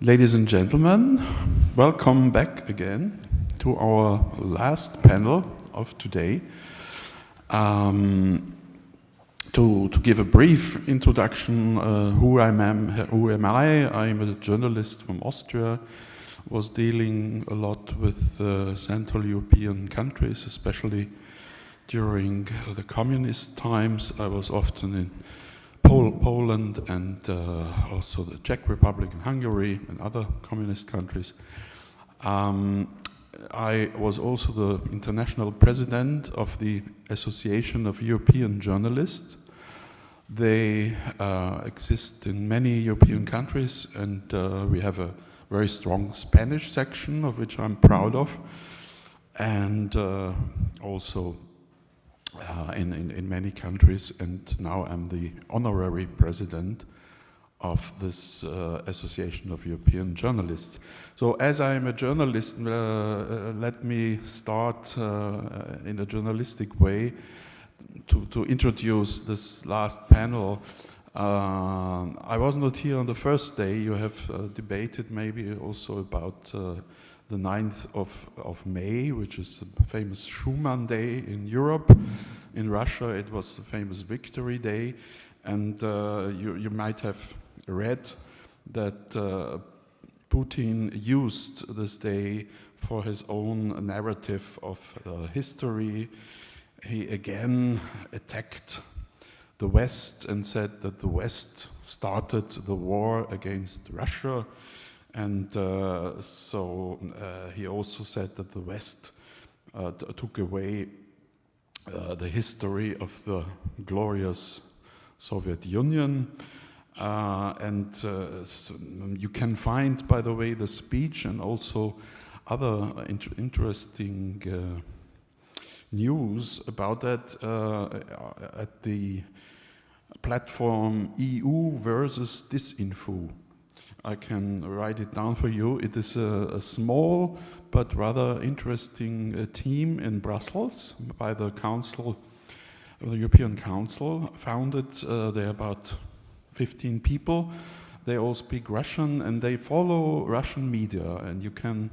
Ladies and gentlemen, welcome back again to our last panel of today. To give a brief introduction, who am I? I'm a journalist from Austria, was dealing a lot with Central European countries, especially during the communist times. I was often in Poland and also the Czech Republic and Hungary and other communist countries. I was also the international president of the Association of European Journalists. They exist in many European countries, and we have a very strong Spanish section, of which I'm proud of, and also in many countries, and now I'm the honorary president of this Association of European Journalists. So as I'm a journalist, let me start in a journalistic way to introduce this last panel. I was not here on the first day. You have debated maybe also about the 9th of May, which is the famous Schuman Day in Europe. In Russia, it was the famous Victory Day. And you might have read that Putin used this day for his own narrative of history. He again attacked the West and said that the West started the war against Russia. And so he also said that the West took away the history of the glorious Soviet Union. So you can find, by the way, the speech and also other interesting news about that at the platform EU versus Disinfo. I can write it down for you. It is a small but rather interesting team in Brussels by the Council, the European Council, founded. They're about 15 people. They all speak Russian and they follow Russian media. And you can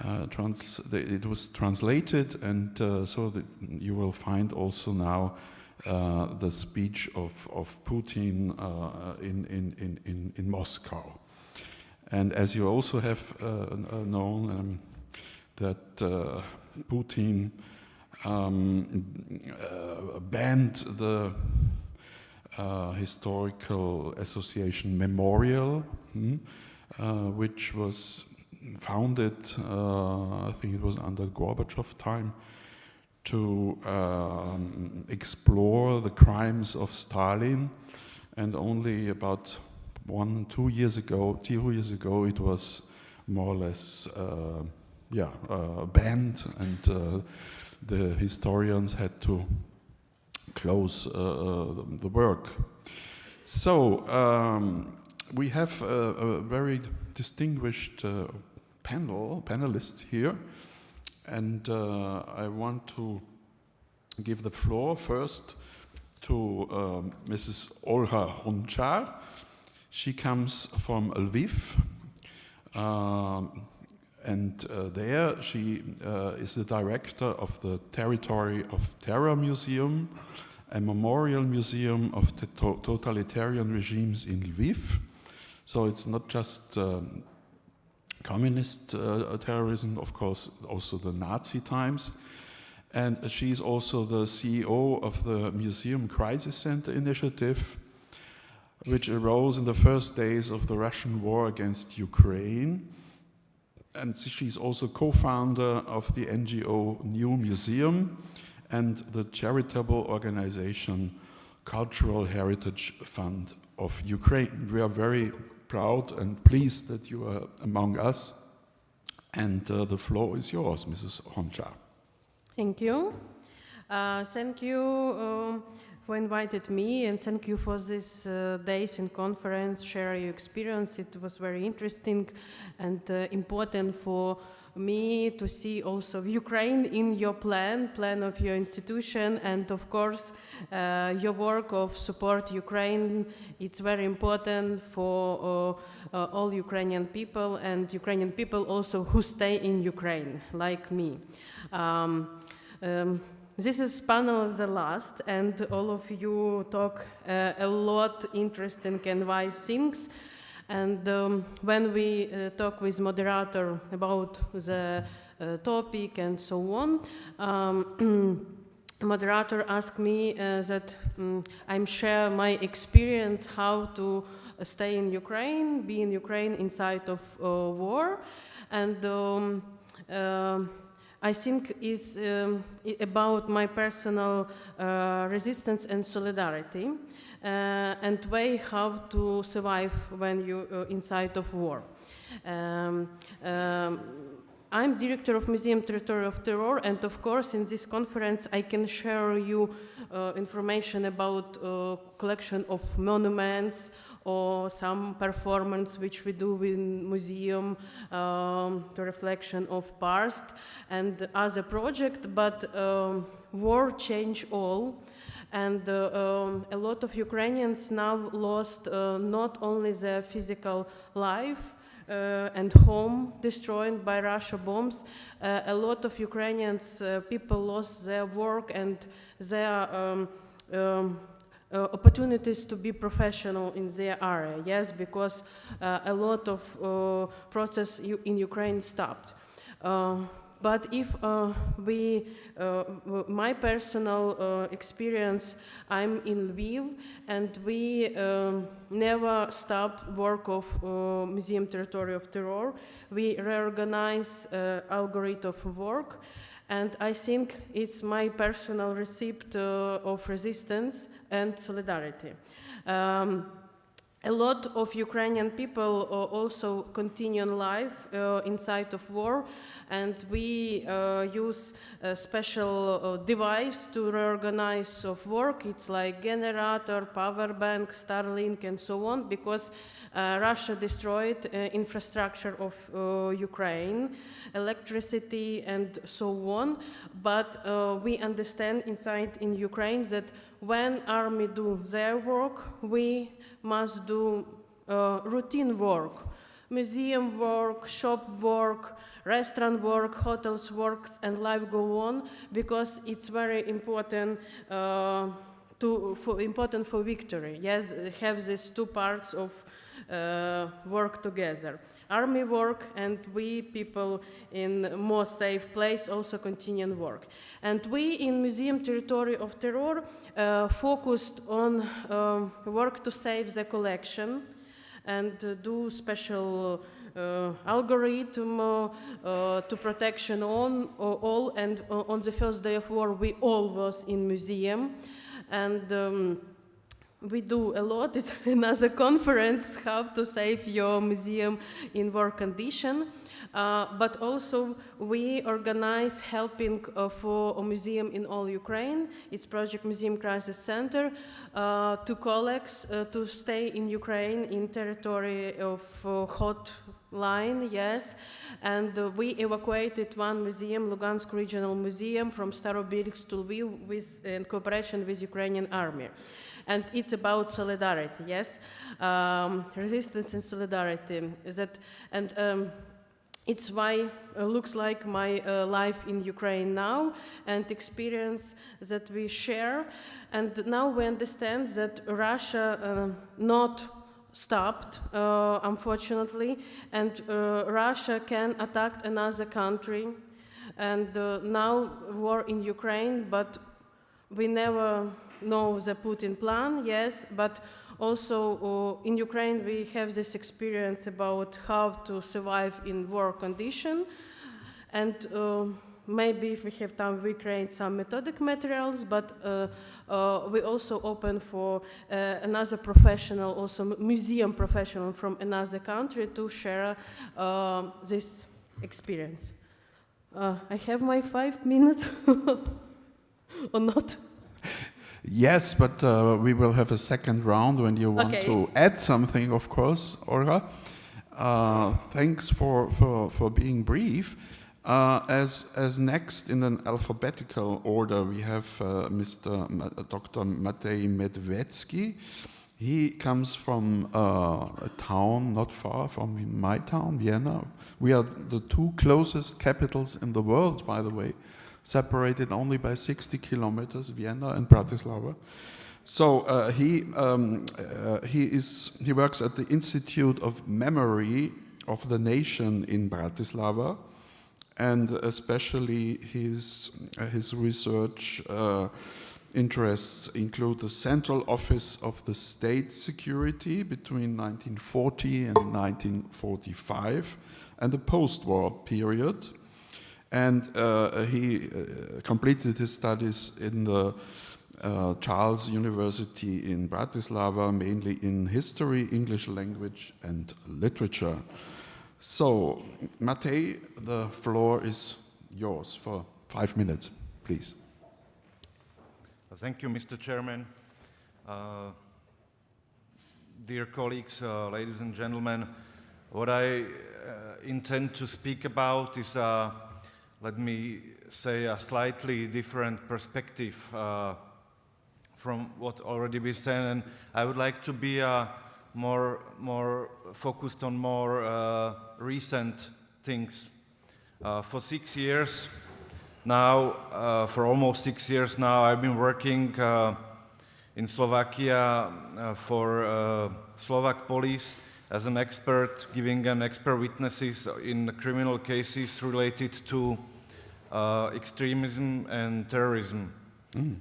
it was translated, and so that you will find also now the speech of Putin in Moscow. And as you also have known, that Putin banned the historical association Memorial, which was founded, I think it was under Gorbachev time, to explore the crimes of Stalin, and only about 2 years ago, it was more or less banned, and the historians had to close the work. So we have a very distinguished panelists here, and I want to give the floor first to Mrs. Olga Hončar. She comes from Lviv, and there she is the director of the Territory of Terror Museum, a memorial museum of the totalitarian regimes in Lviv. So it's not just communist terrorism, of course, also the Nazi times. And she's also the CEO of the Museum Crisis Center Initiative, which arose in the first days of the Russian war against Ukraine. And she's also co-founder of the NGO New Museum and the charitable organization Cultural Heritage Fund of Ukraine. We are very proud and pleased that you are among us. And the floor is yours, Mrs. Hončar. Thank you. Thank you for inviting me, and thank you for this days and conference, share your experience. It was very interesting and important for me to see also Ukraine in your plan of your institution, and of course your work of support Ukraine. It's very important for all Ukrainian people, and Ukrainian people also who stay in Ukraine, like me. This is panel the last, and all of you talk a lot interesting and wise things. And when we talk with moderator about the topic and so on, moderator asked me that I'm share my experience how to stay in Ukraine, be in Ukraine inside of war, and I think is about my personal resistance and solidarity, and way how to survive when you inside of war. I'm director of Museum Territory of Terror, and of course in this conference I can share you information about collection of monuments or some performance which we do in museum, the reflection of past and other project, but war changed all. And a lot of Ukrainians now lost not only their physical life and home destroyed by Russia bombs, a lot of Ukrainians people lost their work and their opportunities to be professional in their area, yes, because a lot of process in Ukraine stopped. But if my personal experience, I'm in Lviv, and we never stop work of Museum Territory of Terror. We reorganize algorithm of work, and I think it's my personal receipt of resistance and solidarity. A lot of Ukrainian people also continue life inside of war, and we use a special device to reorganize of work. It's like generator, power bank, Starlink, and so on, because Russia destroyed infrastructure of Ukraine, electricity, and so on. But we understand inside in Ukraine that when army do their work, we must do routine work, museum work, shop work, restaurant work, hotels work, and life go on, because it's very important for victory. Yes, have these two parts of work together. Army work, and we people in more safe place also continue work. And we in Museum Territory of Terror focused on work to save the collection and do special algorithm to protection on all. And on the first day of war, we all was in museum, and we do a lot. It's another conference, how to save your museum in war condition. But also we organize helping for a museum in all Ukraine. It's Project Museum Crisis Center to colleagues to stay in Ukraine in territory of hot line, yes. And we evacuated one museum, Lugansk Regional Museum, from Starobelsk to Lviv in cooperation with Ukrainian army. And it's about solidarity, yes, resistance and solidarity. It's why looks like my life in Ukraine now, and experience that we share. And now we understand that Russia not stopped, unfortunately, and Russia can attack another country. And now war in Ukraine, but we never know the Putin plan, yes, but also in Ukraine we have this experience about how to survive in war condition, and maybe if we have time we create some methodic materials, but we also open for another professional, also museum professional from another country to share this experience. I have my 5 minutes or not? Yes, but we will have a second round when you want to add something, of course, Olga. Thanks for being brief. As next in an alphabetical order, we have Dr. Matej Medvedsky. He comes from a town not far from my town, Vienna. We are the two closest capitals in the world, by the way, separated only by 60 kilometers, Vienna and Bratislava. So he works at the Institute of Memory of the Nation in Bratislava, and especially his research interests include the Central Office of the State Security between 1940 and 1945, and the post-war period. And he completed his studies in the Charles University in Bratislava, mainly in history, English language, and literature. So, Matej, the floor is yours for 5 minutes, please. Thank you, Mr. Chairman. Dear colleagues, ladies and gentlemen, what I intend to speak about is, let me say, a slightly different perspective from what already been said, and I would like to be more focused on more recent things. For 6 years now, for almost 6 years now, I've been working in Slovakia for Slovak police as an expert, giving an expert witnesses in criminal cases related to extremism and terrorism.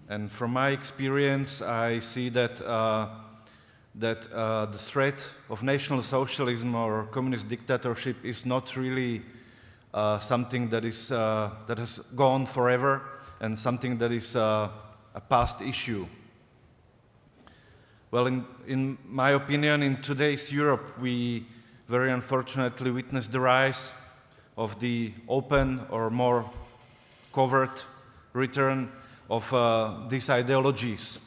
And from my experience, I see that the threat of National Socialism or communist dictatorship is not really something that has gone forever and something that is a past issue. Well, in my opinion, in today's Europe, we very unfortunately witness the rise of the open or more covert return of these ideologies.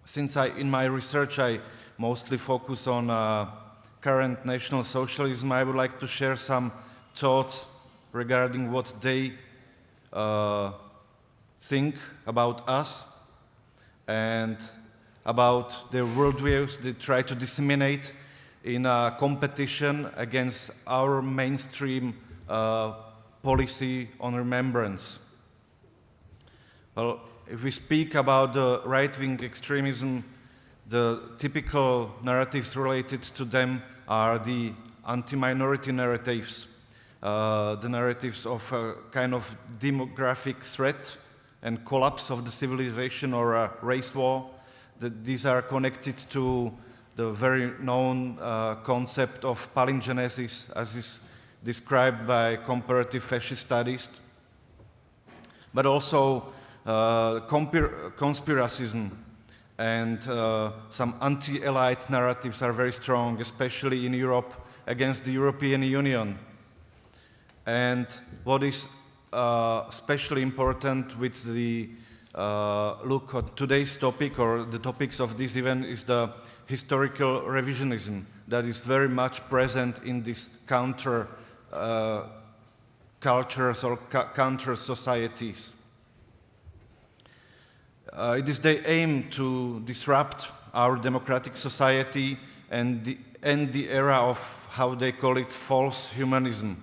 Since in my research I mostly focus on current National Socialism, I would like to share some thoughts regarding what they think about us and about their worldviews they try to disseminate in a competition against our mainstream policy on remembrance. Well, if we speak about the right-wing extremism, the typical narratives related to them are the anti-minority narratives, the narratives of a kind of demographic threat and collapse of the civilization or a race war. These are connected to the very known concept of palingenesis, as is described by comparative fascist studies, but also conspiracism and some anti-elite narratives are very strong, especially in Europe, against the European Union. And what is especially important with the look at today's topic or the topics of this event is the historical revisionism that is very much present in these counter cultures or counter societies. It is the aim to disrupt our democratic society and end the era of, how they call it, false humanism.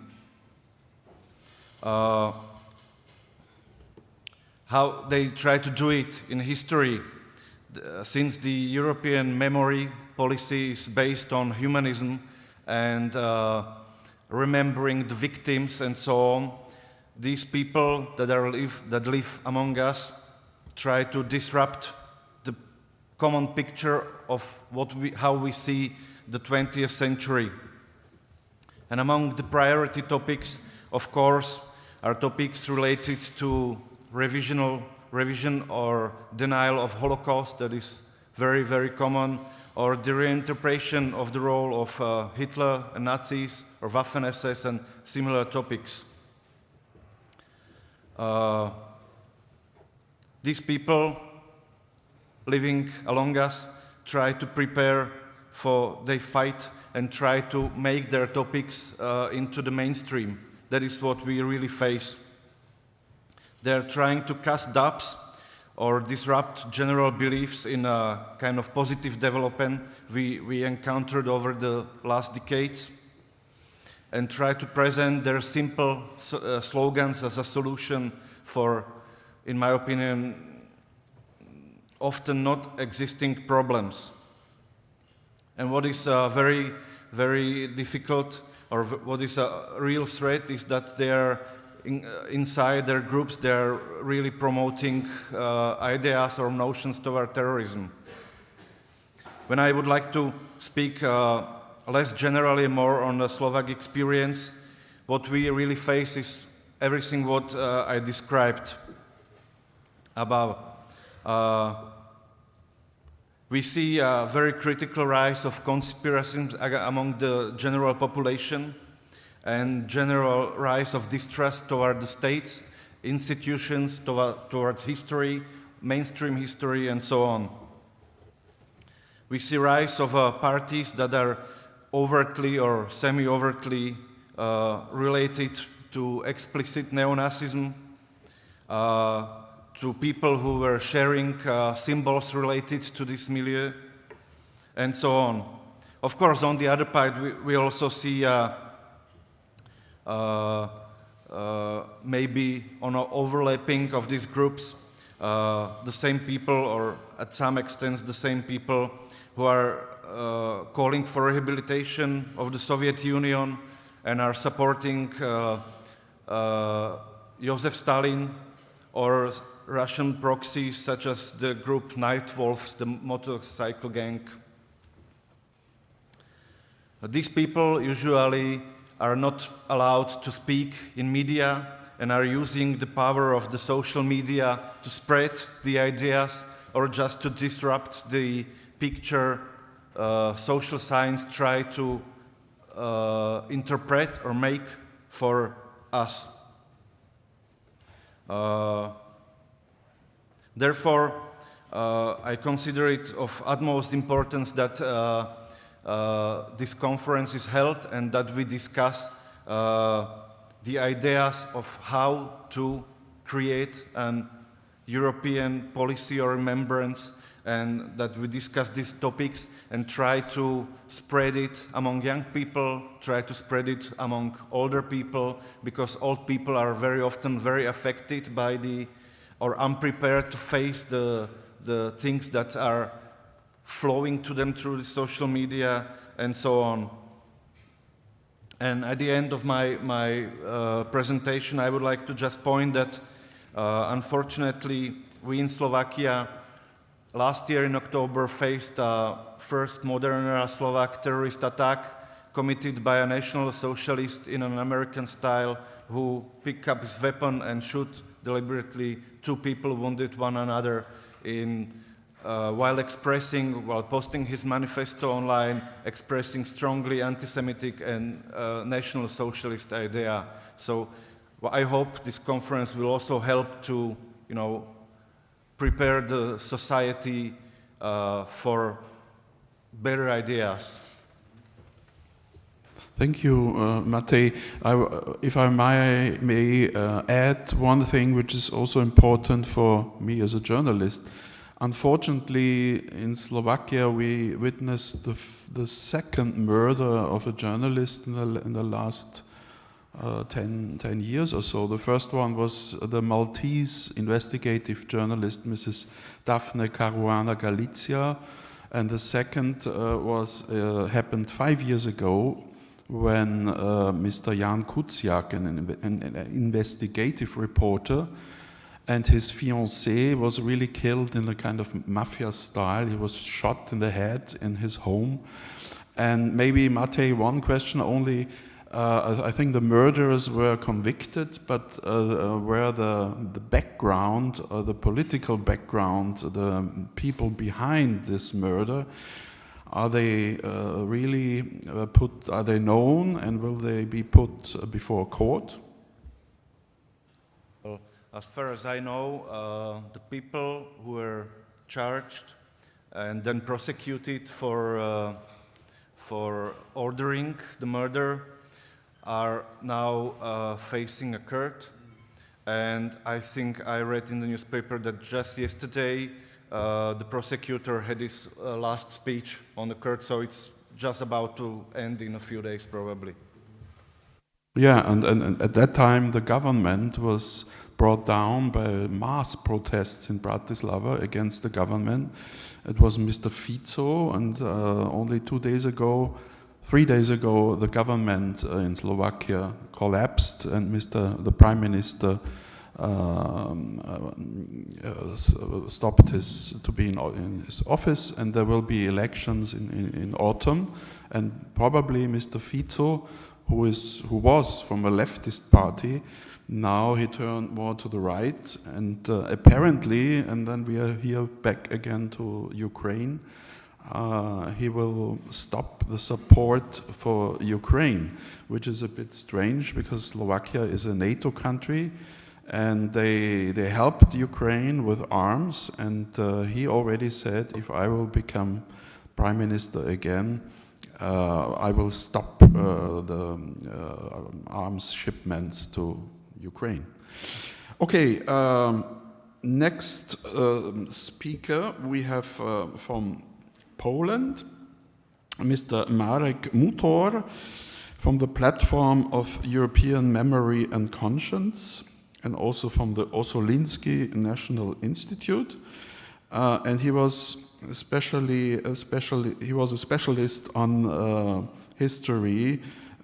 How they try to do it in history, since the European memory policy is based on humanism and remembering the victims and so on, these people that live among us try to disrupt the common picture of how we see the 20th century. And among the priority topics, of course, are topics related to revision or denial of Holocaust, that is very, very common, or the reinterpretation of the role of Hitler and Nazis, or Waffen-SS and similar topics. These people living along us try to prepare for their fight and try to make their topics into the mainstream, that is what we really face. They're trying to cast doubts or disrupt general beliefs in a kind of positive development we encountered over the last decades, and try to present their simple slogans as a solution for, in my opinion, often not existing problems. And what is very, very difficult, or what is a real threat, is that they are inside their groups, they are really promoting ideas or notions toward terrorism. When I would like to speak less generally, more on the Slovak experience, what we really face is everything what I described above. We see a very critical rise of conspiracies among the general population, and general rise of distrust toward the states, institutions, towards history, mainstream history, and so on. We see rise of parties that are overtly or semi-overtly related to explicit neo-Nazism, to people who were sharing symbols related to this milieu, and so on. Of course, on the other part, we also see maybe on an overlapping of these groups, the same people, or at some extent the same people, who are calling for rehabilitation of the Soviet Union and are supporting Joseph Stalin, or Russian proxies such as the group Night Wolves, the motorcycle gang. These people usually are not allowed to speak in media and are using the power of the social media to spread the ideas or just to disrupt the picture social science try to interpret or make for us. Therefore, I consider it of utmost importance that this conference is held and that we discuss the ideas of how to create an European policy or remembrance, and that we discuss these topics and try to spread it among young people, try to spread it among older people, because old people are very often very affected by or unprepared to face the things that are flowing to them through the social media and so on. And at the end of my presentation, I would like to just point that unfortunately, we in Slovakia last year in October faced a first modern-era Slovak terrorist attack committed by a National Socialist in an American style who picked up his weapon and shot deliberately two people, wounded one another while posting his manifesto online, expressing strongly anti-Semitic and National Socialist idea. So I hope this conference will also help to, prepare the society for better ideas. Thank you, Matej. If I may add one thing which is also important for me as a journalist. Unfortunately, in Slovakia, we witnessed the second murder of a journalist in the last 10 years or so. The first one was the Maltese investigative journalist, Mrs. Daphne Caruana Galizia, and the second happened 5 years ago when Mr. Jan Kuciak, an investigative reporter, and his fiancée was really killed in a kind of mafia style. He was shot in the head in his home. And maybe, Matej, one question only. I think the murderers were convicted, but where the background, the political background, the people behind this murder, are they really are they known, and will they be put before court? Well, as far as I know, the people who were charged and then prosecuted for ordering the murder are now facing a court. And I think I read in the newspaper that just yesterday the prosecutor had his last speech on the court, so it's just about to end in a few days probably. Yeah, and at that time the government was brought down by mass protests in Bratislava against the government. It was Mr. Fico, and only 3 days ago, the government in Slovakia collapsed, and the Prime Minister stopped to be in his office, and there will be elections in autumn, and probably Mr. Fico, who was from a leftist party, now he turned more to the right, and apparently, and then we are here back again to Ukraine, he will stop the support for Ukraine, which is a bit strange because Slovakia is a NATO country, and they helped Ukraine with arms, and he already said, if I will become Prime Minister again, I will stop the arms shipments to Ukraine. Okay, next speaker we have from Poland, Mr. Marek Mutor, from the platform of European Memory and Conscience, and also from the Osoliński National Institute, and he was a specialist on history,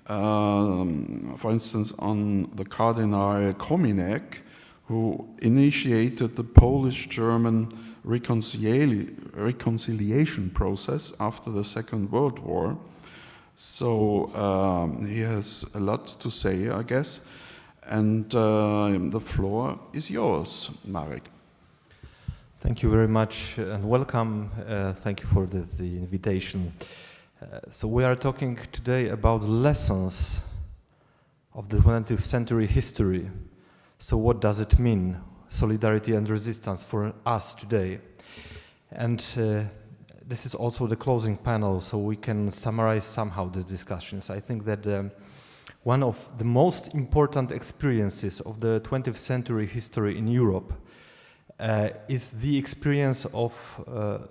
for instance, on the Cardinal Kominek, who initiated the Polish-German reconciliation process after the Second World War. So he has a lot to say, I guess, and the floor is yours, Marek. Thank you very much and welcome. Thank you for the invitation. So we are talking today about lessons of the 20th century history. So what does it mean, solidarity and resistance for us today? And this is also the closing panel, so we can summarize somehow these discussions. I think that one of the most important experiences of the 20th century history in Europe is the experience of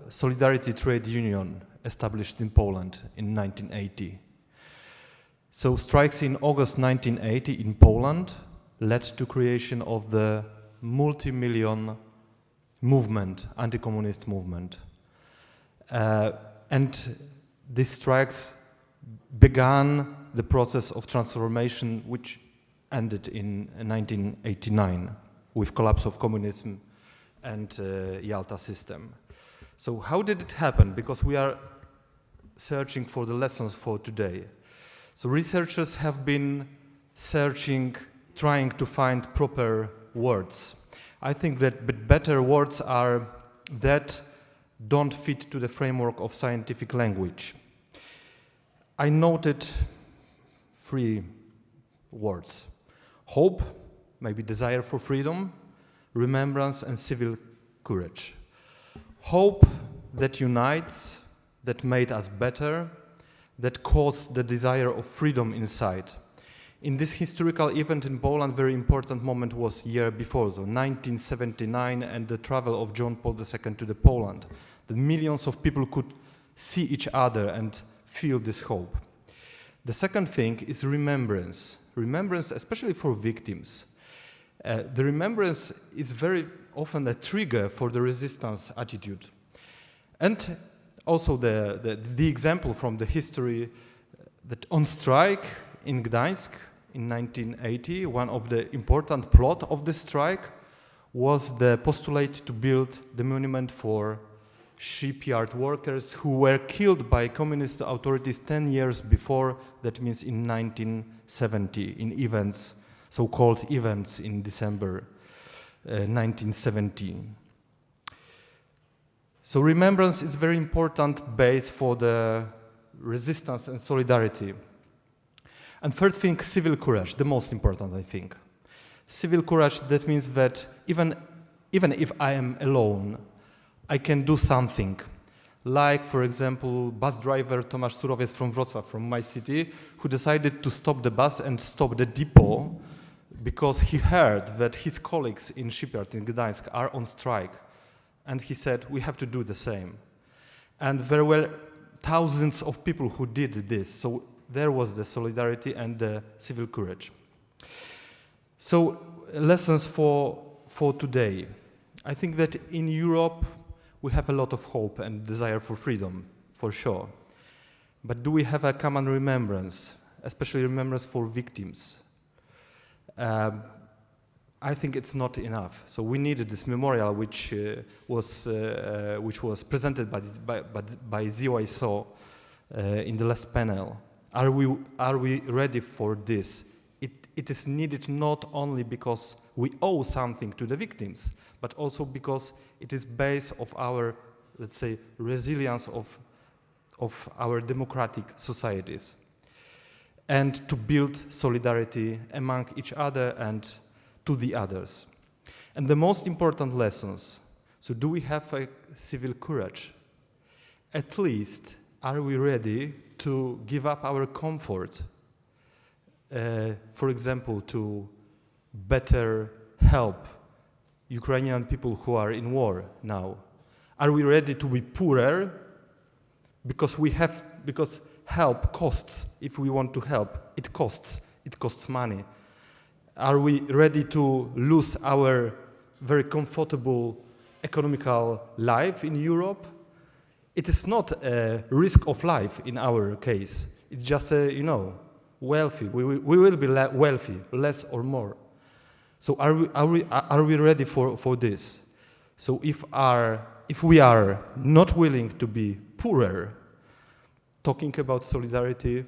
Solidarity Trade Union established in Poland in 1980. So strikes in August 1980 in Poland led to creation of the multi-million movement, anti-communist movement. And these strikes began the process of transformation which ended in 1989 with collapse of communism and Yalta system. So how did it happen? Because we are searching for the lessons for today. So researchers have been searching, trying to find proper words. I think that better words are that don't fit to the framework of scientific language. I noted 3 words: hope, maybe desire for freedom, remembrance, and civil courage. Hope that unites, that made us better, that caused the desire of freedom inside. In this historical event in Poland, very important moment was year before, so 1979, and the travel of John Paul II to the Poland. The millions of people could see each other and feel this hope. The second thing is remembrance. Remembrance, especially for victims. The remembrance is very often a trigger for the resistance attitude. And also the example from the history that on strike in Gdańsk in 1980, one of the important plot of the strike was the postulate to build the monument for shipyard workers who were killed by communist authorities 10 years before, that means in 1970, in events, so-called events in December 1917. So remembrance is a very important base for the resistance and solidarity. And third thing, civil courage, the most important, I think. Civil courage, that means that even if I am alone, I can do something. like, for example, bus driver Tomasz Surowiec from Wrocław, from my city, who decided to stop the bus and stop the depot because he heard that his colleagues in shipyard in Gdańsk are on strike. And he said, we have to do the same. And there were thousands of people who did this. So there was the solidarity and the civil courage. So lessons for today. I think that in Europe, we have a lot of hope and desire for freedom, for sure. But do we have a common remembrance, especially remembrance for victims? I think it's not enough. So we needed this memorial, which was presented by ZYSO in the last panel. Are we ready for this? It is needed not only because we owe something to the victims, but also because it is based of our, let's say, resilience of our democratic societies, and to build solidarity among each other and to the others. And the most important lessons, so do we have a civil courage? At least, are we ready to give up our comfort, for example, to better help Ukrainian people who are in war now? Are we ready to be poorer because help costs? If we want to help, it costs money. Are we ready to lose our very comfortable economical life in Europe? It is not a risk of life in our case. It's just wealthy. We will be wealthy, less or more. So are we ready for this? So if we are not willing to be poorer, talking about solidarity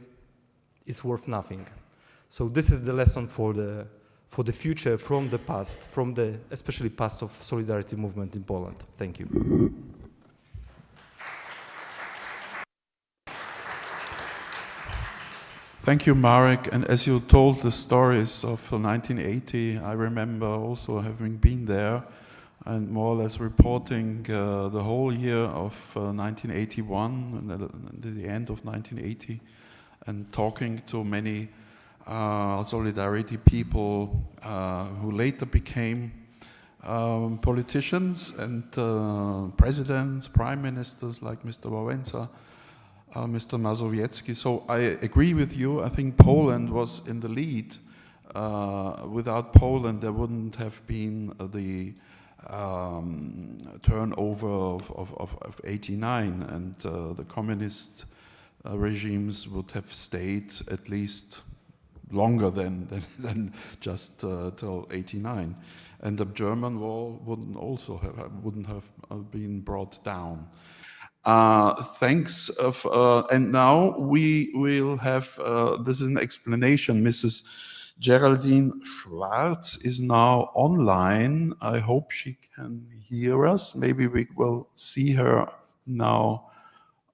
is worth nothing. So this is the lesson for the future from the past, from the especially past of solidarity movement in Poland. Thank you. Thank you, Marek. And as you told the stories of 1980, I remember also having been there and more or less reporting the whole year of 1981 and the end of 1980, and talking to many solidarity people who later became politicians and presidents, prime ministers like Mr. Wałęsa, Mr. Mazowiecki. So I agree with you. I think Poland was in the lead. Without Poland, there wouldn't have been the turnover of 89, and the communist regimes would have stayed at least longer than just till 89, and the German wall wouldn't have been brought down. Thanks. And now we will have, this is an explanation. Mrs. Geraldine Schwartz is now online. I hope she can hear us. Maybe we will see her now.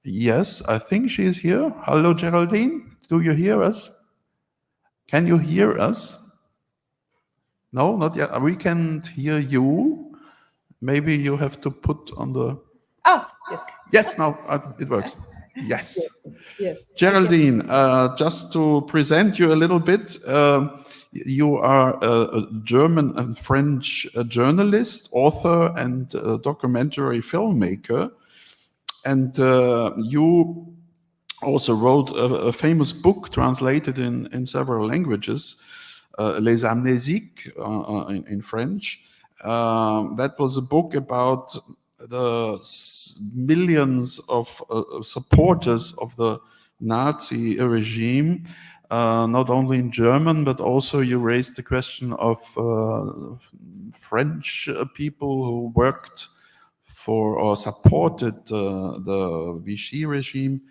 Yes, I think she is here. Hello, Geraldine. Do you hear us? Can you hear us? No, not yet. We can't hear you. Maybe you have to put on the... Oh, yes. Yes, now it works. Yes. Yes. Geraldine, just to present you a little bit, you are a German and French journalist, author, and documentary filmmaker. And you also wrote a famous book translated in several languages, Les Amnésiques in French. That was a book about the millions of supporters of the Nazi regime, not only in German, but also you raised the question of French people who worked for or supported the Vichy regime.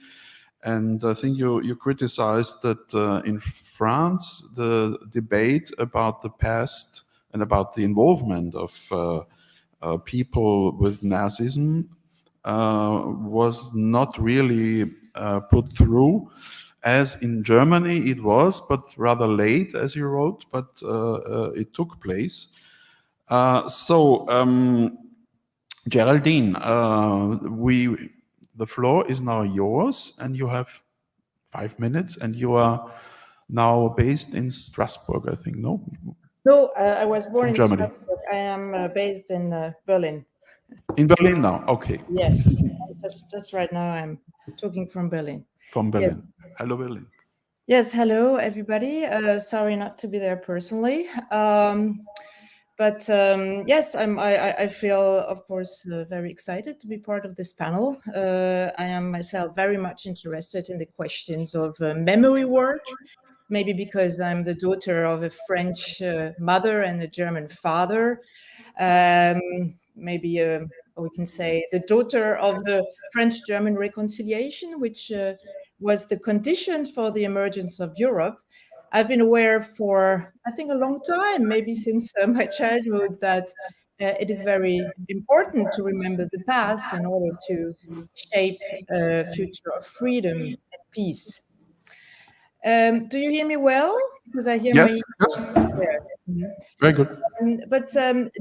And I think you criticized that in France, the debate about the past and about the involvement of people with Nazism was not really put through, as in Germany it was, but rather late, as you wrote, but it took place. Geraldine, we the floor is now yours, and you have 5 minutes, and you are now based in Strasbourg, I think, no? No, I was born in Germany. Strasbourg. I am based in Berlin. In Berlin now, okay. Yes, just right now I'm talking from Berlin. From Berlin. Yes. Hello, Berlin. Yes, hello everybody. Sorry not to be there personally. But yes, I feel, of course, very excited to be part of this panel. I am myself very much interested in the questions of memory work, maybe because I'm the daughter of a French mother and a German father. Maybe we can say the daughter of the French-German reconciliation, which was the condition for the emergence of Europe. I've been aware for, I think, a long time, maybe since my childhood, that it is very important to remember the past in order to shape a future of freedom and peace. Do you hear me well? Because I hear Yes, yes. Mhm. Very good. But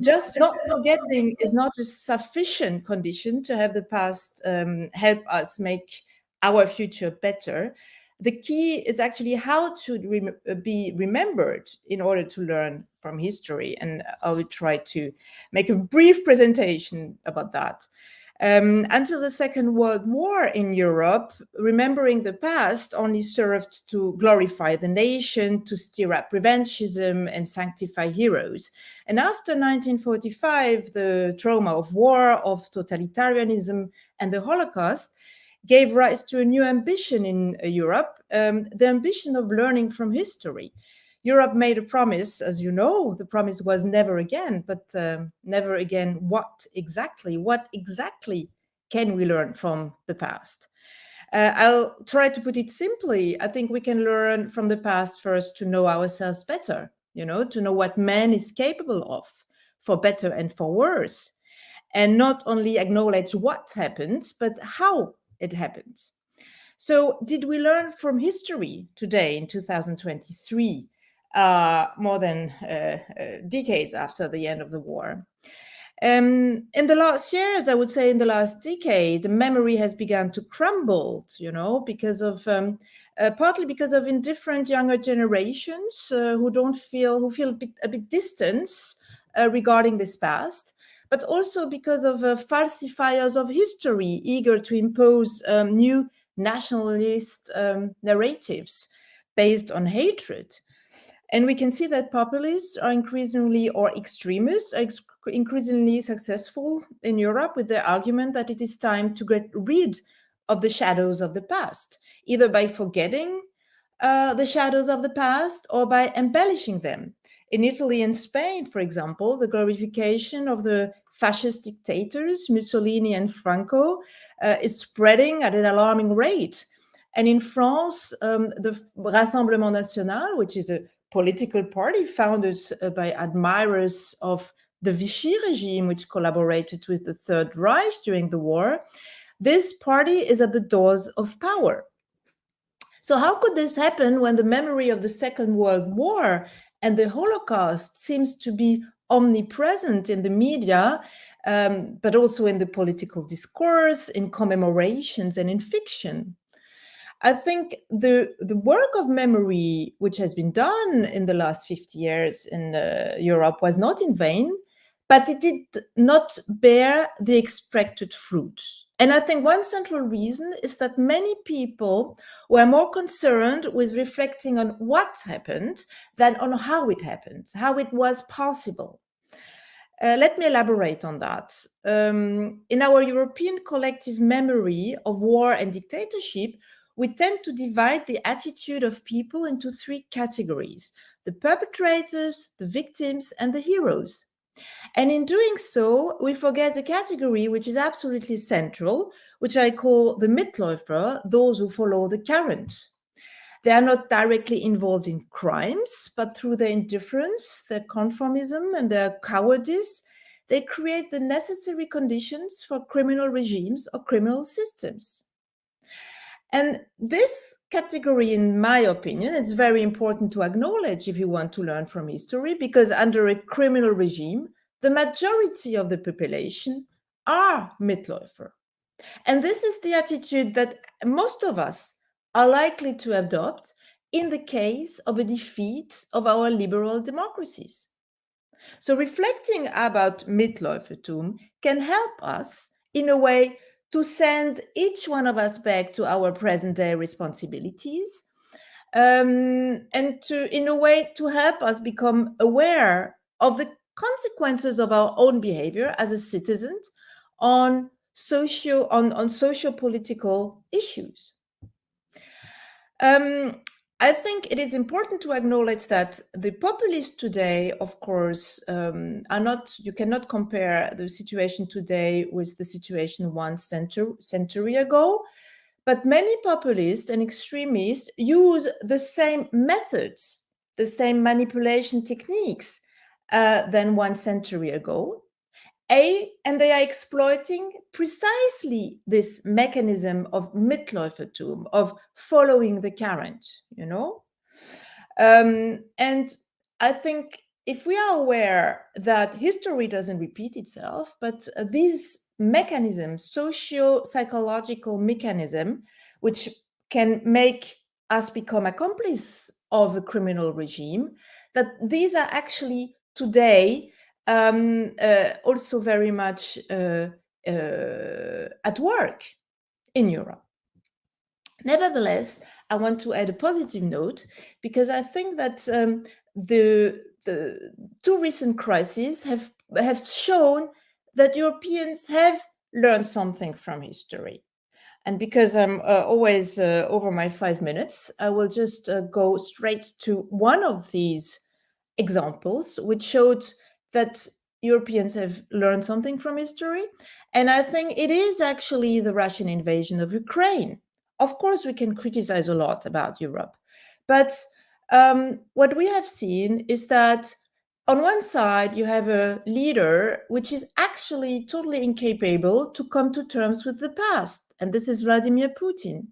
just not forgetting is not a sufficient condition to have the past help us make our future better. The key is actually how to be remembered in order to learn from history. And I will try to make a brief presentation about that. Until the Second World War in Europe, remembering the past only served to glorify the nation, to stir up revanchism and sanctify heroes. And after 1945, the trauma of war, of totalitarianism, and the Holocaust gave rise to a new ambition in Europe, the ambition of learning from history. Europe made a promise, as you know, the promise was never again, but never again what exactly? What exactly can we learn from the past? I'll try to put it simply. I think we can learn from the past first to know ourselves better, to know what man is capable of, for better and for worse, and not only acknowledge what happened, but how it happened. So did we learn from history today in 2023? More than decades after the end of the war. In the last years, I would say in the last decade, the memory has begun to crumble, because of partly because of indifferent younger generations who feel a bit distant regarding this past, but also because of falsifiers of history eager to impose new nationalist narratives based on hatred. And we can see that populists are increasingly, or extremists are increasingly successful in Europe with their argument that it is time to get rid of the shadows of the past, either by forgetting the shadows of the past or by embellishing them. In Italy and Spain, for example, the glorification of the fascist dictators, Mussolini and Franco, is spreading at an alarming rate. And in France, the Rassemblement National, which is a political party founded by admirers of the Vichy regime, which collaborated with the Third Reich during the war, this party is at the doors of power. So how could this happen when the memory of the Second World War and the Holocaust seems to be omnipresent in the media, but also in the political discourse, in commemorations, and in fiction? I think the work of memory, which has been done in the last 50 years in Europe, was not in vain, but it did not bear the expected fruit. And I think one central reason is that many people were more concerned with reflecting on what happened than on how it happened, how it was possible. Let me elaborate on that. In our European collective memory of war and dictatorship, we tend to divide the attitude of people into three categories: the perpetrators, the victims, and the heroes. And in doing so, we forget a category which is absolutely central, which I call the Mitläufer, those who follow the current. They are not directly involved in crimes, but through their indifference, their conformism, and their cowardice, they create the necessary conditions for criminal regimes or criminal systems. And this category, in my opinion, is very important to acknowledge if you want to learn from history, because under a criminal regime, the majority of the population are Mitläufer. And this is the attitude that most of us are likely to adopt in the case of a defeat of our liberal democracies. So reflecting about Mitläufertum can help us, in a way, to send each one of us back to our present-day responsibilities, and to, in a way, to help us become aware of the consequences of our own behavior as a citizen on socio-political issues. I think it is important to acknowledge that the populists today, of course, are not, you cannot compare the situation today with the situation one century ago, but many populists and extremists use the same methods, the same manipulation techniques than 1 century ago. And they are exploiting precisely this mechanism of Mitläufertum, of following the current, you know? And I think if we are aware that history doesn't repeat itself, but these mechanisms, socio-psychological mechanism, which can make us become accomplices of a criminal regime, that these are actually today also very much at work in Europe. Nevertheless, I want to add a positive note, because I think that the two recent crises have shown that Europeans have learned something from history. And because I'm always over my 5 minutes, I will just go straight to one of these examples, which showed that Europeans have learned something from history. And I think it is actually the Russian invasion of Ukraine. Of course, we can criticize a lot about Europe, but what we have seen is that on one side, you have a leader which is actually totally incapable to come to terms with the past, and this is Vladimir Putin.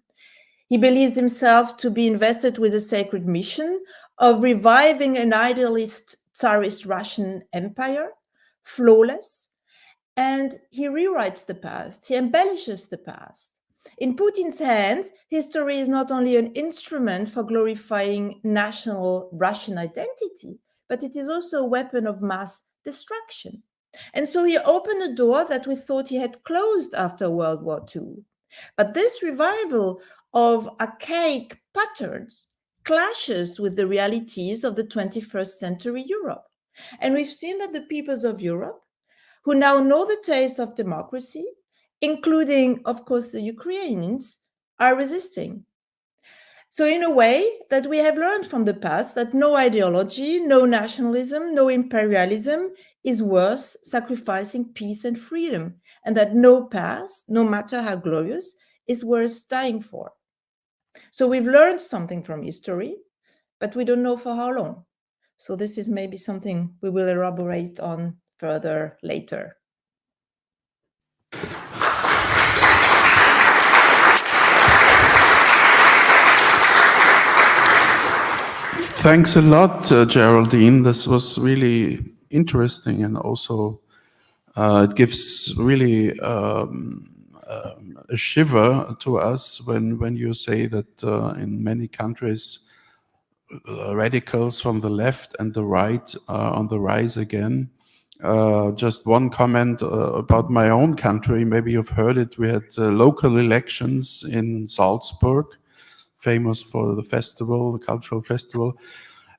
He believes himself to be invested with a sacred mission of reviving an idealist Tsarist Russian empire, flawless, and he rewrites the past, he embellishes the past. In Putin's hands, history is not only an instrument for glorifying national Russian identity, but it is also a weapon of mass destruction. And so he opened a door that we thought he had closed after World War II. But this revival of archaic patterns clashes with the realities of the 21st century Europe. And we've seen that the peoples of Europe, who now know the taste of democracy, including, of course, the Ukrainians, are resisting. So in a way that we have learned from the past that no ideology, no nationalism, no imperialism is worth sacrificing peace and freedom, and that no past, no matter how glorious, is worth dying for. So we've learned something from history, but we don't know for how long. So this is maybe something we will elaborate on further later. Thanks a lot, Geraldine. This was really interesting, and also it gives really a shiver to us when you say that in many countries radicals from the left and the right are on the rise again. Just one comment about my own country. Maybe you've heard it. We had local elections in Salzburg, famous for the festival, the cultural festival.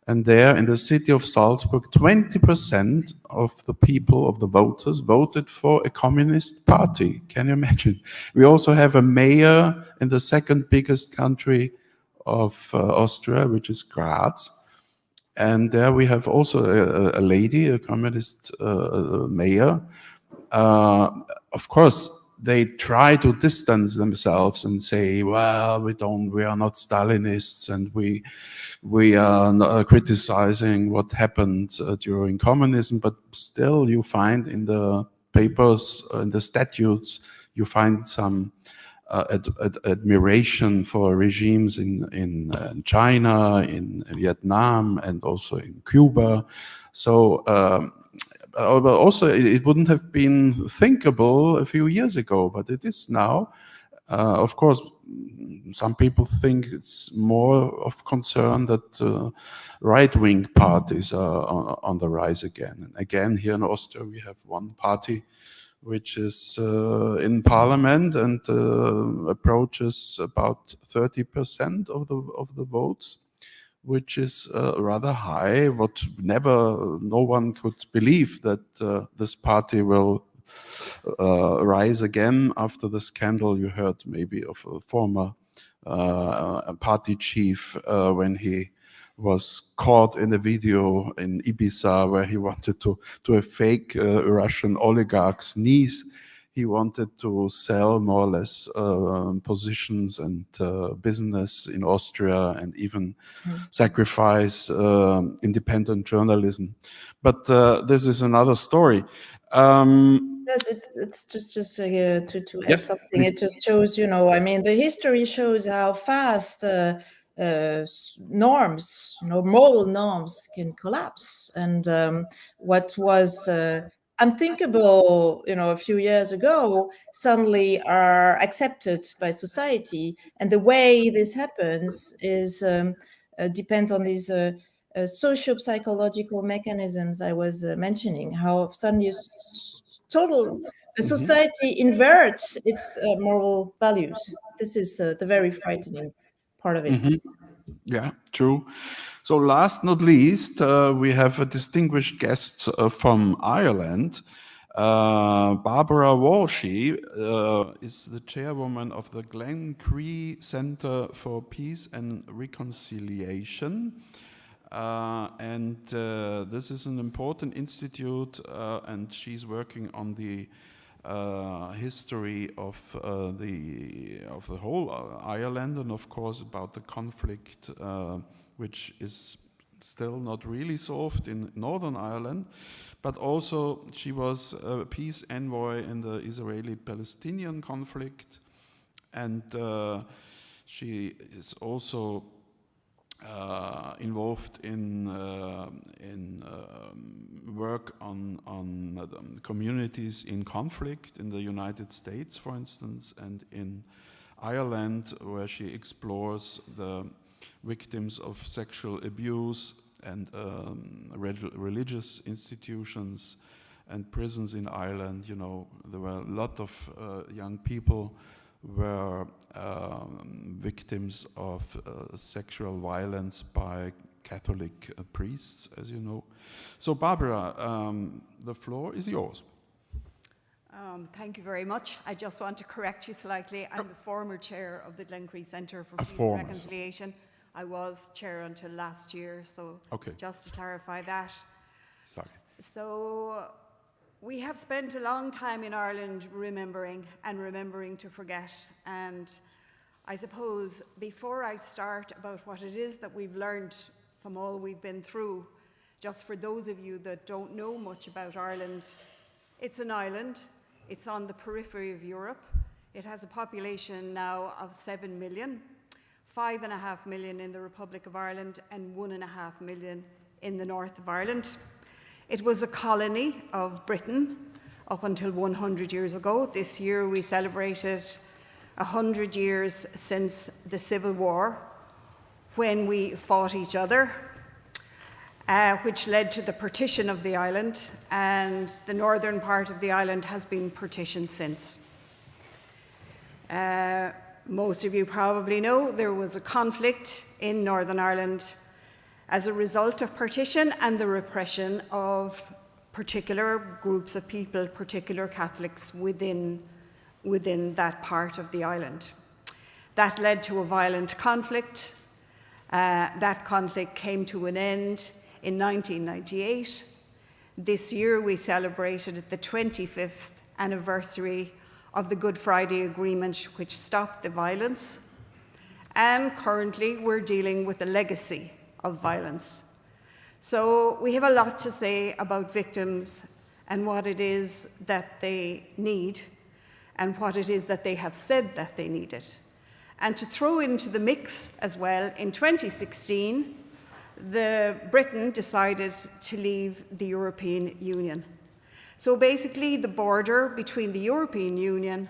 And there in the city of Salzburg, 20% of the people, of the voters, voted for a communist party. Can you imagine? We also have a mayor in the second biggest country of Austria, which is Graz. And there we have also a lady, a communist mayor. Of course, they try to distance themselves and say, well, we are not Stalinists, and we are not criticizing what happened during communism. But still, you find in the papers, in the statutes, you find some admiration for regimes in China, in Vietnam, and also in Cuba. So but also it wouldn't have been thinkable a few years ago, but it is now. Of course, some people think it's more of concern that right-wing parties are on the rise again. And again, here in Austria, we have one party which is in parliament and approaches about 30% of the votes, which is rather high. No one could believe that this party will rise again after the scandal you heard maybe of a former party chief when he was caught in a video in Ibiza where he wanted to a fake Russian oligarch's niece. He wanted to sell more or less positions and business in Austria and even sacrifice independent journalism. But this is another story. Yes, it's just to add Yes, something. please. It just shows, I mean, the history shows how fast norms, moral norms can collapse. And what was unthinkable, a few years ago, suddenly are accepted by society. And the way this happens is depends on these socio-psychological mechanisms I was mentioning, how suddenly the society inverts its moral values. This is the very frightening part of it. Yeah, true. So last not least, we have a distinguished guest from Ireland. Barbara Walshy is the chairwoman of the Glen Cree Centre for Peace and Reconciliation. And this is an important institute, and she's working on the history of the whole Ireland, and of course about the conflict which is still not really solved in Northern Ireland. But also she was a peace envoy in the Israeli-Palestinian conflict, and she is also involved in work on communities in conflict in the United States, for instance, and in Ireland, where she explores the victims of sexual abuse and religious institutions and prisons in Ireland. There were a lot of young people were victims of sexual violence by Catholic priests, as you know. So Barbara, the floor is yours. Thank you very much. I just want to correct you slightly. I'm the former chair of the Glen Cree Centre for Peace and Reconciliation. I was chair until last year, so just to clarify that. Sorry. So we have spent a long time in Ireland remembering to forget. And I suppose before I start about what it is that we've learned from all we've been through, just for those of you that don't know much about Ireland, it's an island. It's on the periphery of Europe. It has a population now of 7 million, 5.5 million in the Republic of Ireland and 1.5 million in the north of Ireland. It was a colony of Britain up until 100 years ago. This year we celebrated 100 years since the Civil War, when we fought each other, which led to the partition of the island, and the northern part of the island has been partitioned since. Most of you probably know there was a conflict in Northern Ireland as a result of partition and the repression of particular groups of people, particular Catholics within that part of the island. That led to a violent conflict. That conflict came to an end in 1998. This year we celebrated the 25th anniversary of the Good Friday Agreement, which stopped the violence. And currently we're dealing with the legacy of violence. So we have a lot to say about victims and what it is that they need and what it is that they have said that they needed. And to throw into the mix as well, in 2016, Britain decided to leave the European Union. So basically the border between the European Union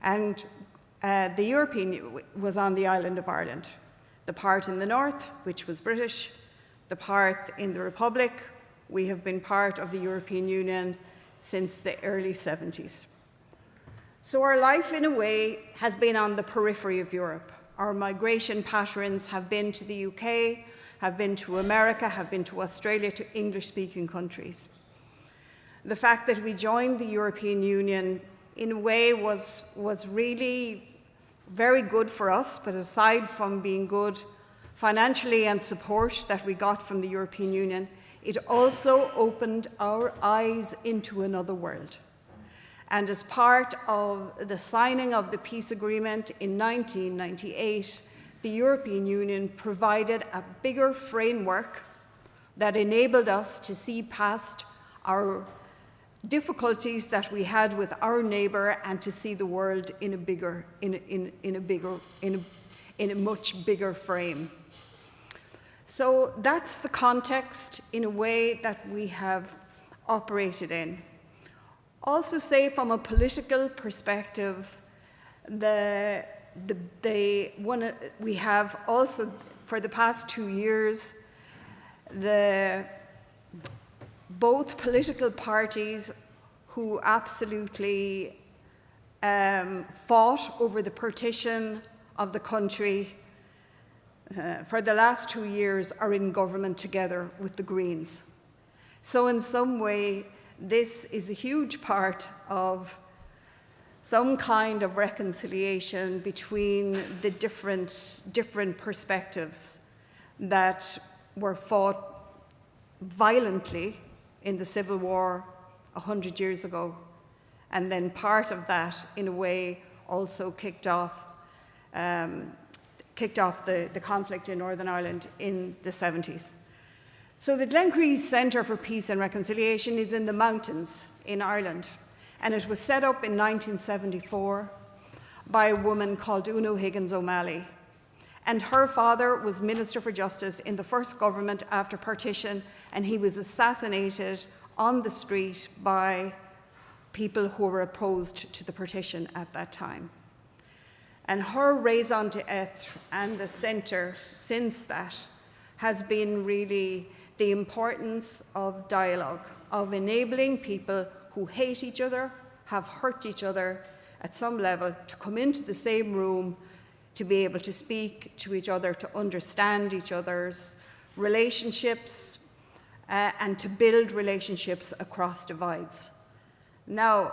and the European was on the island of Ireland. The part in the north, which was British, the part in the Republic, we have been part of the European Union since the early 70s. So our life, in a way, has been on the periphery of Europe. Our migration patterns have been to the UK, have been to America, have been to Australia, to English-speaking countries. The fact that we joined the European Union, in a way, was really very good for us, but aside from being good financially and support that we got from the European Union, it also opened our eyes into another world. And as part of the signing of the peace agreement in 1998, the European Union provided a bigger framework that enabled us to see past our difficulties that we had with our neighbour and to see the world in a much bigger frame. So that's the context, in a way, that we have operated in. Also say from a political perspective, we have also, for the past 2 years, both political parties who absolutely fought over the partition of the country for the last 2 years are in government together with the Greens. So in some way, this is a huge part of some kind of reconciliation between the different perspectives that were fought violently in the Civil War 100 years ago. And then part of that, in a way, also kicked off the conflict in Northern Ireland in the 70s. So the Glencrease Centre for Peace and Reconciliation is in the mountains in Ireland, and it was set up in 1974 by a woman called Una Higgins O'Malley. And her father was Minister for Justice in the first government after partition, and he was assassinated on the street by people who were opposed to the partition at that time. And her raison d'etre and the centre since that has been really the importance of dialogue, of enabling people who hate each other, have hurt each other at some level, to come into the same room, to be able to speak to each other, to understand each other's relationships, and to build relationships across divides. Now,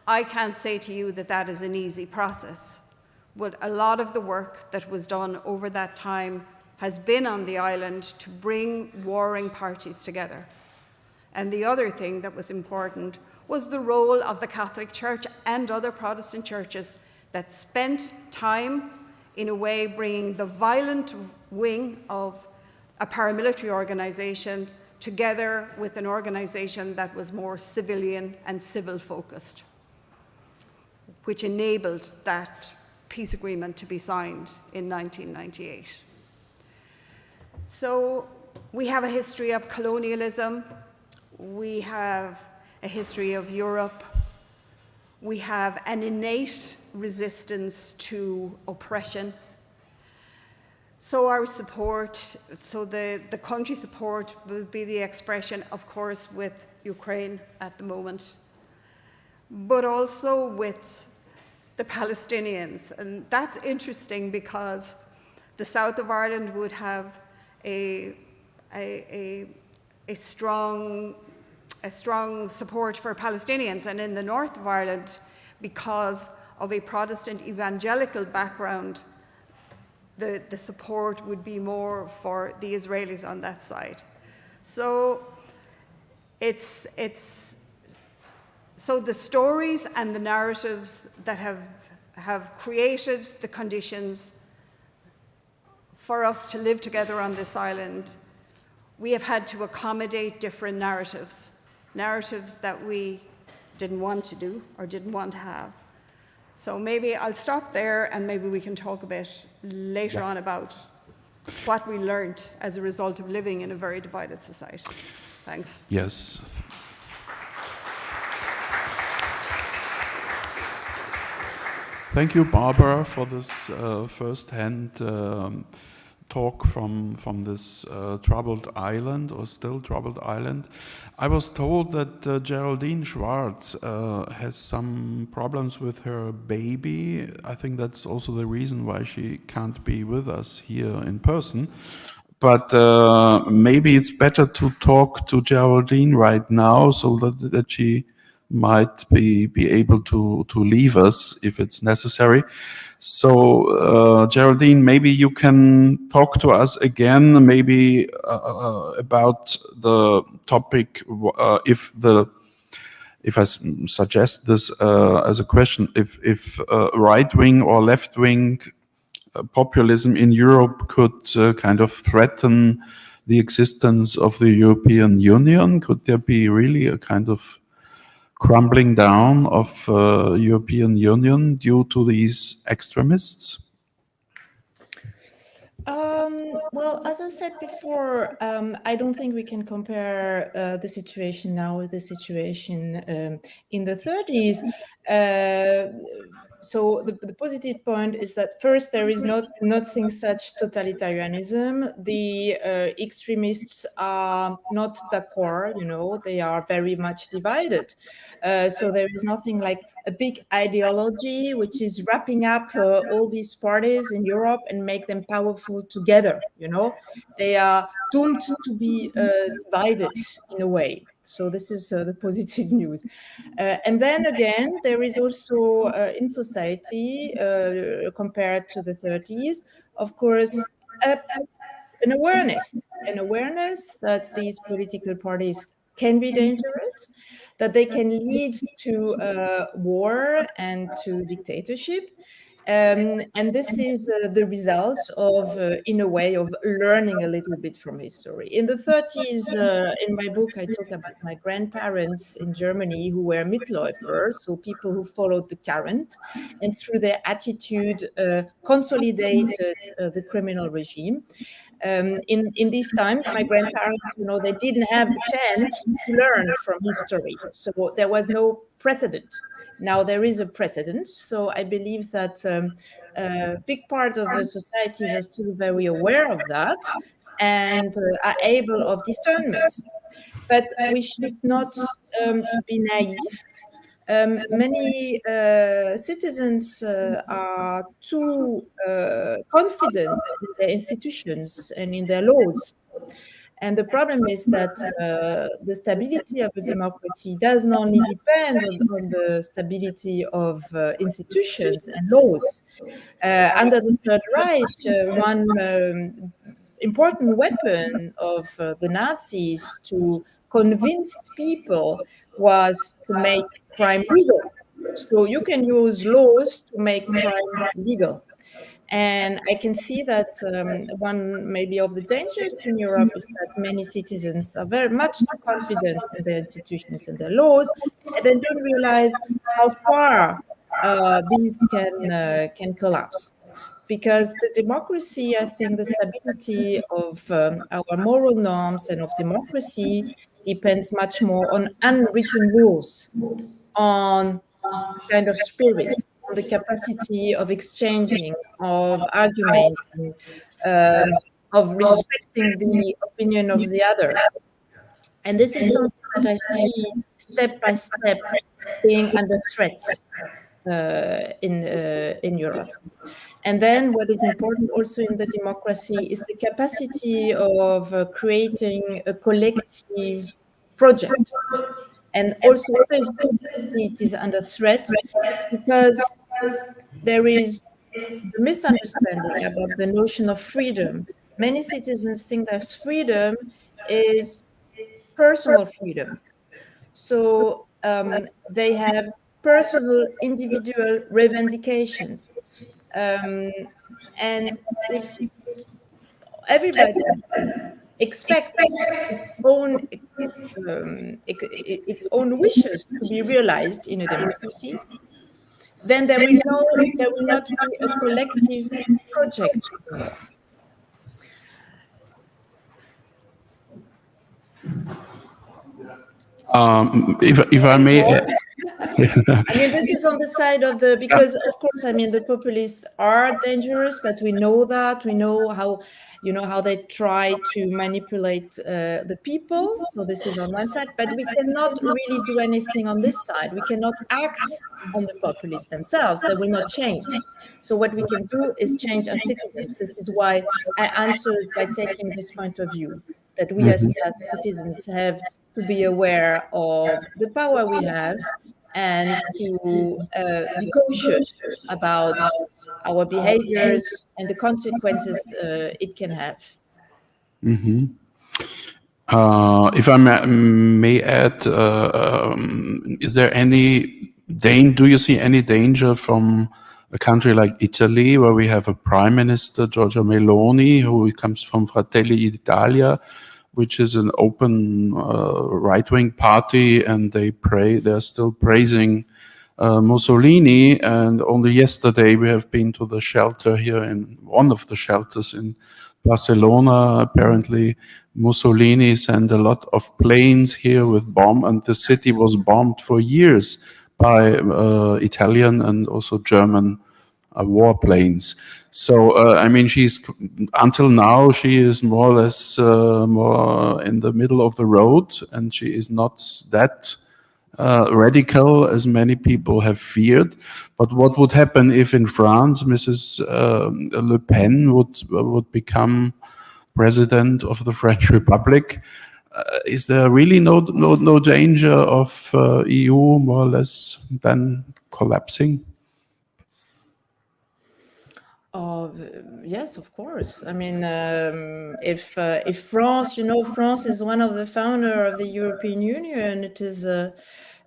I can't say to you that that is an easy process, but a lot of the work that was done over that time has been on the island to bring warring parties together. And the other thing that was important was the role of the Catholic Church and other Protestant churches that spent time, in a way, bringing the violent wing of a paramilitary organization together with an organization that was more civilian and civil focused, which enabled that peace agreement to be signed in 1998. So we have a history of colonialism, we have a history of Europe, we have an innate resistance to oppression. So our support, so the country support will be the expression, of course, with Ukraine at the moment, but also with the Palestinians. And that's interesting because the south of Ireland would have a strong support for Palestinians, and in the north of Ireland, because of a Protestant evangelical background, the support would be more for the Israelis on that side. So so the stories and the narratives that have created the conditions for us to live together on this island, we have had to accommodate different narratives that we didn't want to do or didn't want to have. So maybe I'll stop there, and maybe we can talk a bit later on about what we learned as a result of living in a very divided society. Thanks. Yes. Thank you, Barbara, for this first-hand talk from this troubled island, or still troubled island. I was told that Geraldine Schwartz has some problems with her baby. I think that's also the reason why she can't be with us here in person. But maybe it's better to talk to Geraldine right now, so that she might be able to leave us if it's necessary. So Geraldine, maybe you can talk to us again, maybe about the topic. If I suggest this as a question, if right-wing or left-wing populism in Europe could kind of threaten the existence of the European Union, could there be really a kind of crumbling down of European Union due to these extremists? Well, as I said before, I don't think we can compare the situation now with the situation in the 30s. So the positive point is that first, there is nothing such totalitarianism. The extremists are not d'accord, you know, they are very much divided. So there is nothing like a big ideology which is wrapping up all these parties in Europe and make them powerful together, you know. They are doomed to be divided in a way. So this is the positive news. And then again, there is also in society, compared to the 30s, of course, an awareness that these political parties can be dangerous, that they can lead to war and to dictatorship. And this is the result of, in a way, of learning a little bit from history. In the 30s, in my book, I talk about my grandparents in Germany who were Mitläufer, so people who followed the current, and through their attitude consolidated the criminal regime. In these times, my grandparents, you know, they didn't have the chance to learn from history, so there was no precedent. Now there is a precedent, so I believe that a big part of the societies are still very aware of that and are able of discernment. But we should not be naive. Many citizens are too confident in their institutions and in their laws. And the problem is that the stability of a democracy doesn't only depend on the stability of institutions and laws. Under the Third Reich, one important weapon of the Nazis to convince people was to make crime legal. So you can use laws to make crime legal. And I can see that one maybe of the dangers in Europe is that many citizens are very much too confident in their institutions and their laws, and then don't realize how far these can collapse. Because the democracy, I think the stability of our moral norms and of democracy depends much more on unwritten rules, on kind of spirit, the capacity of exchanging, of arguing, of respecting the opinion of the other. And this is something that I see step by step being under threat in Europe. And then what is important also in the democracy is the capacity of creating a collective project. And also it is under threat because there is the misunderstanding about the notion of freedom. Many citizens think that freedom is personal freedom. So they have personal, individual revendications. And if everybody expects its own wishes to be realized in a democracy, then there will not be a collective project anymore. If I may, I mean, this is on the side of the, because of course, I mean, the populists are dangerous, but we know that, we know how, you know, how they try to manipulate the people. So this is on one side, but we cannot really do anything on this side. We cannot act on the populists themselves. They will not change. So what we can do is change as citizens. This is why I answered by taking this point of view, that we as citizens have to be aware of the power we have and to be cautious about our behaviors and the consequences it can have. If I may add, is there any do you see any danger from a country like Italy, where we have a prime minister, Giorgia Meloni, who comes from Fratelli d'Italia, which is an open right-wing party, and they're still praising Mussolini. And only yesterday we have been to the shelter here, in one of the shelters in Barcelona. Apparently Mussolini sent a lot of planes here with bomb, and the city was bombed for years by Italian and also German warplanes. So I mean, until now she is more or less more in the middle of the road, and she is not that radical as many people have feared. But what would happen if in France Mrs. Le Pen would become president of the French Republic? Is there really no danger of EU more or less then collapsing? Yes, of course. I mean, if France, you know, France is one of the founder of the European Union. It is a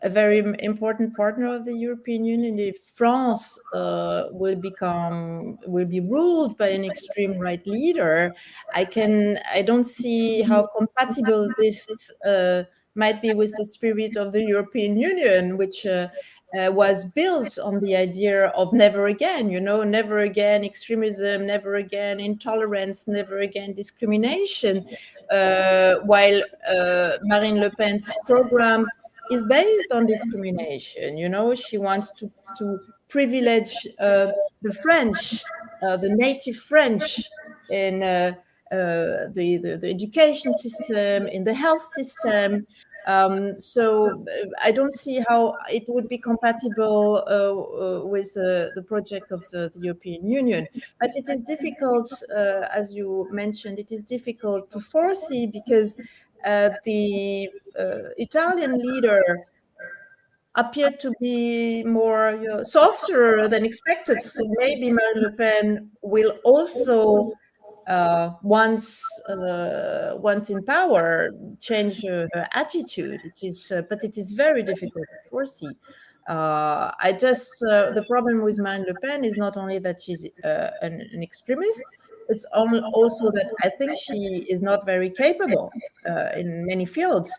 very important partner of the European Union. If France will be ruled by an extreme right leader, I don't see how compatible this might be with the spirit of the European Union, which was built on the idea of never again, you know, never again extremism, never again intolerance, never again discrimination, while Marine Le Pen's program is based on discrimination. You know, she wants to privilege the French, the native French in the education system, in the health system. So I don't see how it would be compatible with the project of the European Union. But it is difficult, as you mentioned, it is difficult to foresee, because the Italian leader appeared to be more softer than expected. So maybe Marine Le Pen will also once in power, change her attitude. But it is very difficult to foresee. The problem with Marine Le Pen is not only that she's an extremist, it's also that I think she is not very capable in many fields.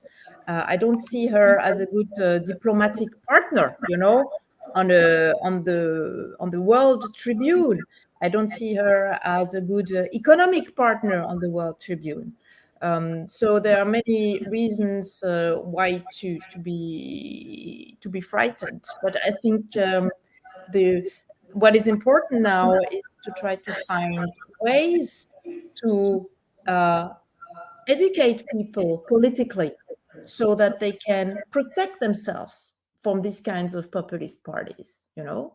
I don't see her as a good diplomatic partner, you know, on the world tribune. I don't see her as a good economic partner on the World Tribune. So there are many reasons why to be frightened. But I think what is important now is to try to find ways to educate people politically, so that they can protect themselves from these kinds of populist parties, you know.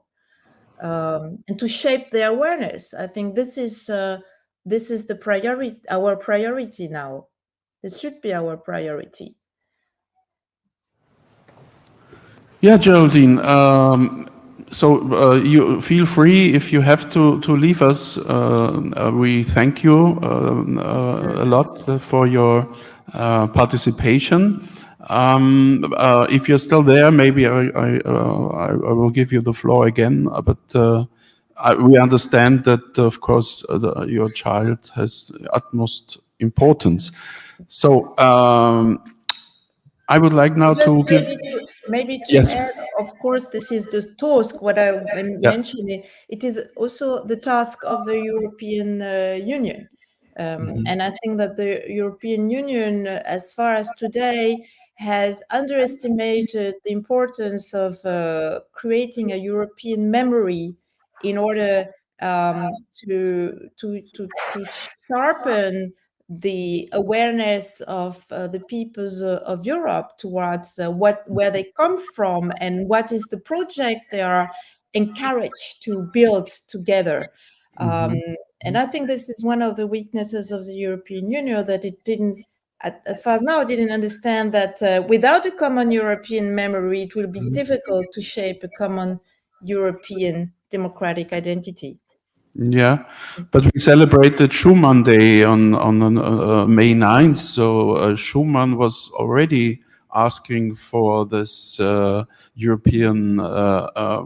And to shape their awareness. I think this is the priority, our priority now. This should be our priority. Yeah, Geraldine. So you feel free if you have to leave us. We thank you a lot for your participation. If you're still there, maybe I will give you the floor again. But we understand that, of course, your child has utmost importance. So I would like now to give... Maybe to yes. add, of course, this is the task, what I mentioned. It is also the task of the European Union. And I think that the European Union, as far as today, has underestimated the importance of creating a European memory in order to sharpen the awareness of the peoples of Europe towards where they come from and what is the project they are encouraged to build together. And I think this is one of the weaknesses of the European Union, that it didn't, as far as now, it didn't understand that without a common European memory, it will be difficult to shape a common European democratic identity. Yeah, but we celebrated Schumann Day on May 9th, so Schumann was already asking for this European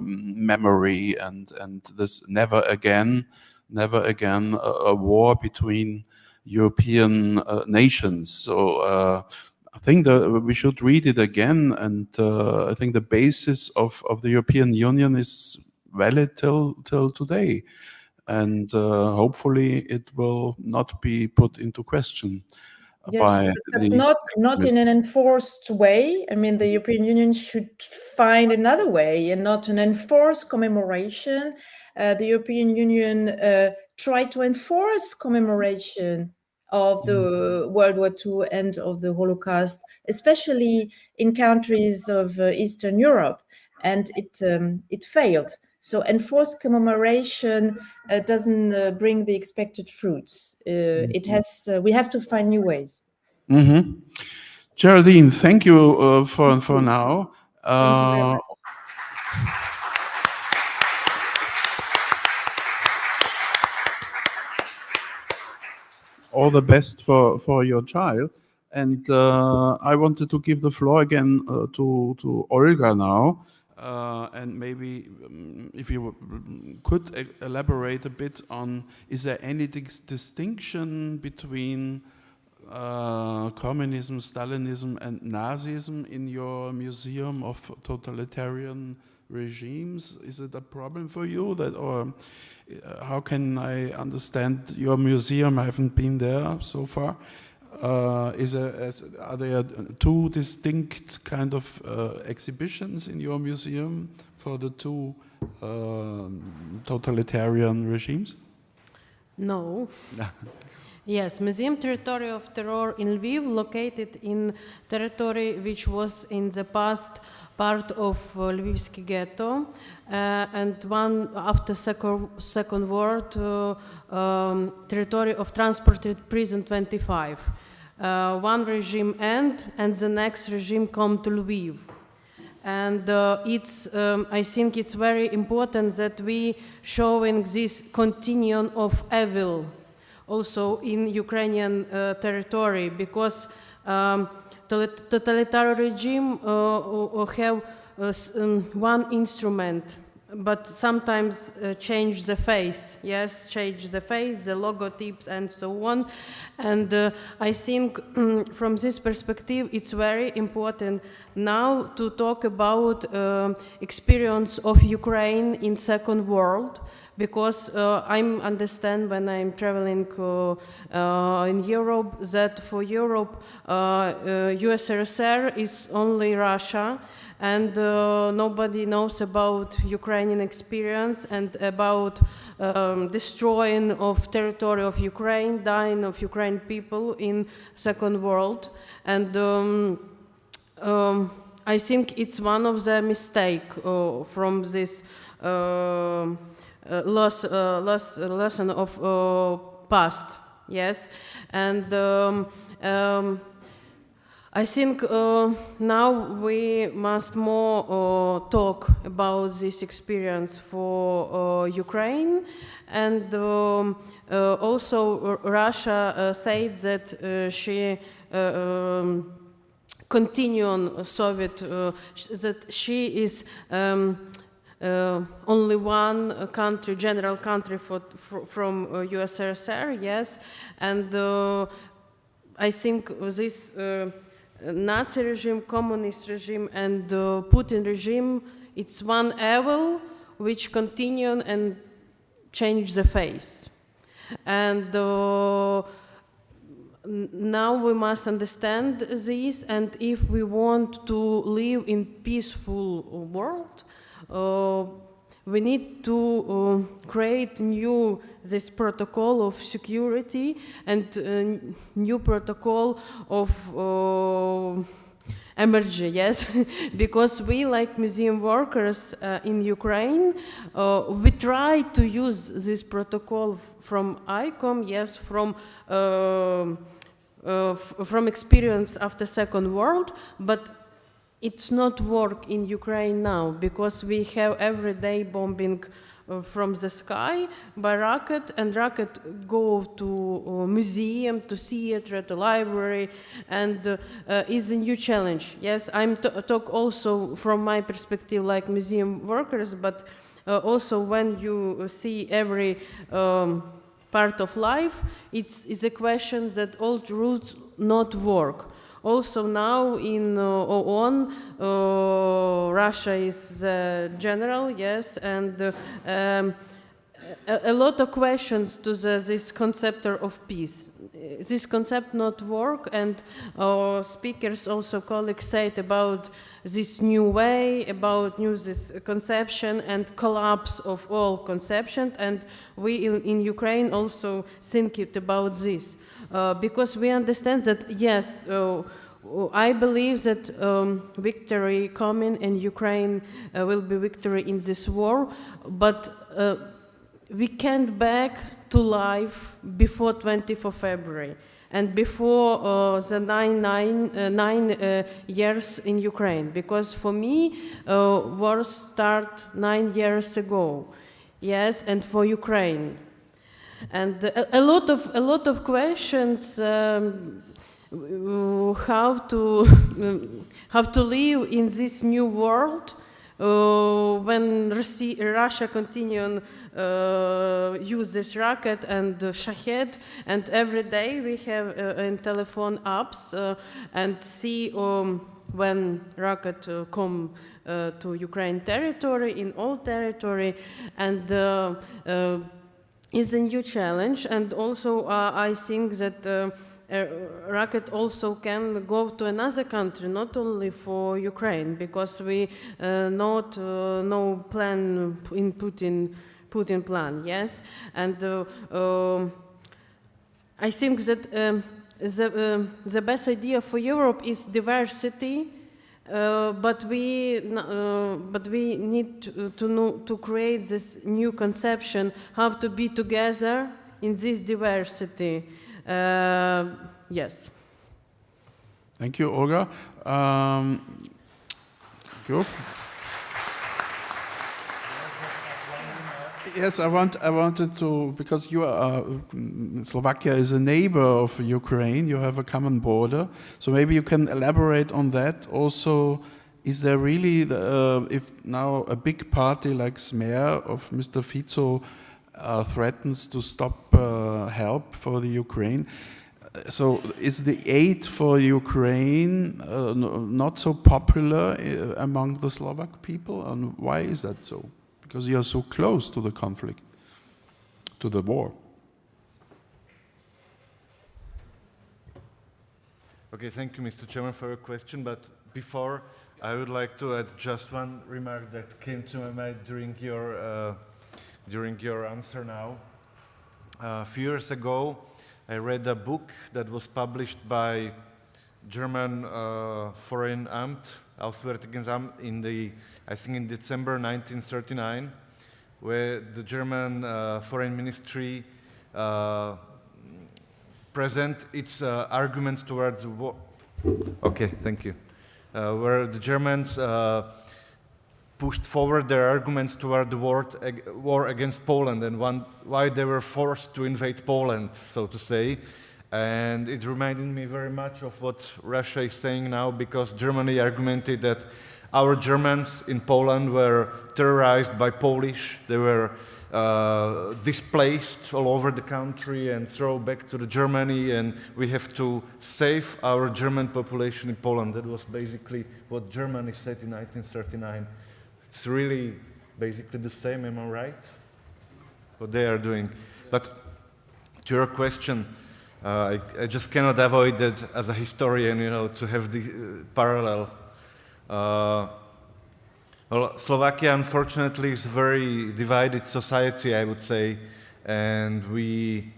memory and this never again a war between European nations. So I think that we should read it again, and I think the basis of the European Union is valid till today. And hopefully it will not be put into question by but these not in an enforced way. I mean, the European Union should find another way, and not an enforced commemoration. The European Union tried to enforce commemoration of the World War II and of the Holocaust, especially in countries of Eastern Europe, and it failed. So enforced commemoration doesn't bring the expected fruits. We have to find new ways. Geraldine, thank you for now. Thank you very much. All the best for your child. And I wanted to give the floor again to Olga now. And maybe if you could elaborate a bit on, is there any distinction between communism, Stalinism, and Nazism in your museum of totalitarian regimes? Is it a problem for you, that, or how can I understand your museum? I haven't been there so far. Are there two distinct kind of exhibitions in your museum for the two totalitarian regimes? No. Yes, Museum Territory of Terror in Lviv, located in territory which was in the past part of Lvivsky ghetto, and one after second war territory of transported prison 25. One regime and the next regime come to Lviv. And I think it's very important that we showing this continuum of evil also in Ukrainian territory, because totalitarian regime have one instrument, but sometimes change the face, yes, change the face, the logotypes and so on. And I think from this perspective, it's very important now to talk about experience of Ukraine in Second World, because I understand when I'm traveling in Europe that for Europe, USSR is only Russia, and nobody knows about Ukrainian experience and about destroying of territory of Ukraine, dying of Ukrainian people in Second World. And I think it's one of the mistake from this lesson of past, yes. And I think now we must more talk about this experience for Ukraine, and also Russia said that she continue on Soviet, that she is only one country, general country from USSR, yes, and I think this Nazi regime, communist regime, and Putin regime, it's one evil which continue and change the face. And now we must understand this, and if we want to live in peaceful world, we need to create this protocol of security and new protocol of emergency, yes, because we, like museum workers in Ukraine, we try to use this protocol from ICOM, yes, from experience after Second World, but it's not work in Ukraine now because we have everyday bombing from the sky by rocket, and rocket go to museum, to theater, to library, and is a new challenge. Yes, I'm talk also from my perspective like museum workers, but also when you see every part of life, it's a question that old routes not work. Also now in OON, Russia is general, yes, and a lot of questions to this concept of peace. This concept not work, and speakers also colleagues said about this new way, about this conception and collapse of all conception, and we in Ukraine also think about this. Because we understand that, yes, I believe that victory coming and Ukraine will be victory in this war, but we can't back to life before 20th of February and before the nine years in Ukraine, because for me, war start 9 years ago, yes, and for Ukraine. And a lot of questions how to live in this new world when Russia continue use this rocket and Shahed, and every day we have in telephone apps and see when rocket come to Ukraine territory, in all territory, and is a new challenge. And also I think that rocket also can go to another country, not only for Ukraine, because we not no plan in Putin plan, yes. And I think that the best idea for Europe is diversity. But we need to create this new conception how to be together in this diversity. Yes. Thank you, Olga. Thank you. Yes, I wanted to, because you are, Slovakia is a neighbor of Ukraine, you have a common border, so maybe you can elaborate on that. Also, is there really, if now a big party like Smer of Mr. Fico threatens to stop help for the Ukraine, so is the aid for Ukraine not so popular among the Slovak people, and why is that so? Because you are so close to the conflict, to the war. Okay, thank you, Mr. Chairman, for your question. But before, I would like to add just one remark that came to my mind during your answer now. A few years ago, I read a book that was published by German Foreign Amt, Auswärtiges Amt, I think in December 1939, where the German Foreign Ministry present its arguments towards the war. Okay, thank you. Where the Germans pushed forward their arguments toward the war against Poland and why they were forced to invade Poland, so to say. And it reminded me very much of what Russia is saying now, because Germany argumented that our Germans in Poland were terrorized by Polish. They were displaced all over the country and thrown back to Germany, and we have to save our German population in Poland. That was basically what Germany said in 1939. It's really basically the same, am I right? What they are doing. But to your question, I just cannot avoid that as a historian, you know, to have the parallel. Well, Slovakia, unfortunately, is a very divided society, I would say, and we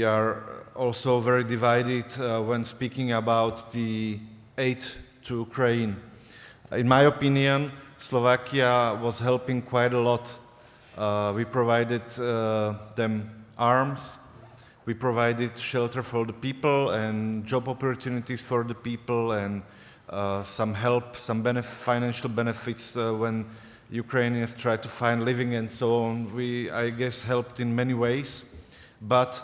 are also very divided when speaking about the aid to Ukraine. In my opinion, Slovakia was helping quite a lot. We provided them arms, we provided shelter for the people and job opportunities for the people, and some help, some financial benefits when Ukrainians try to find living and so on. We, I guess, helped in many ways, but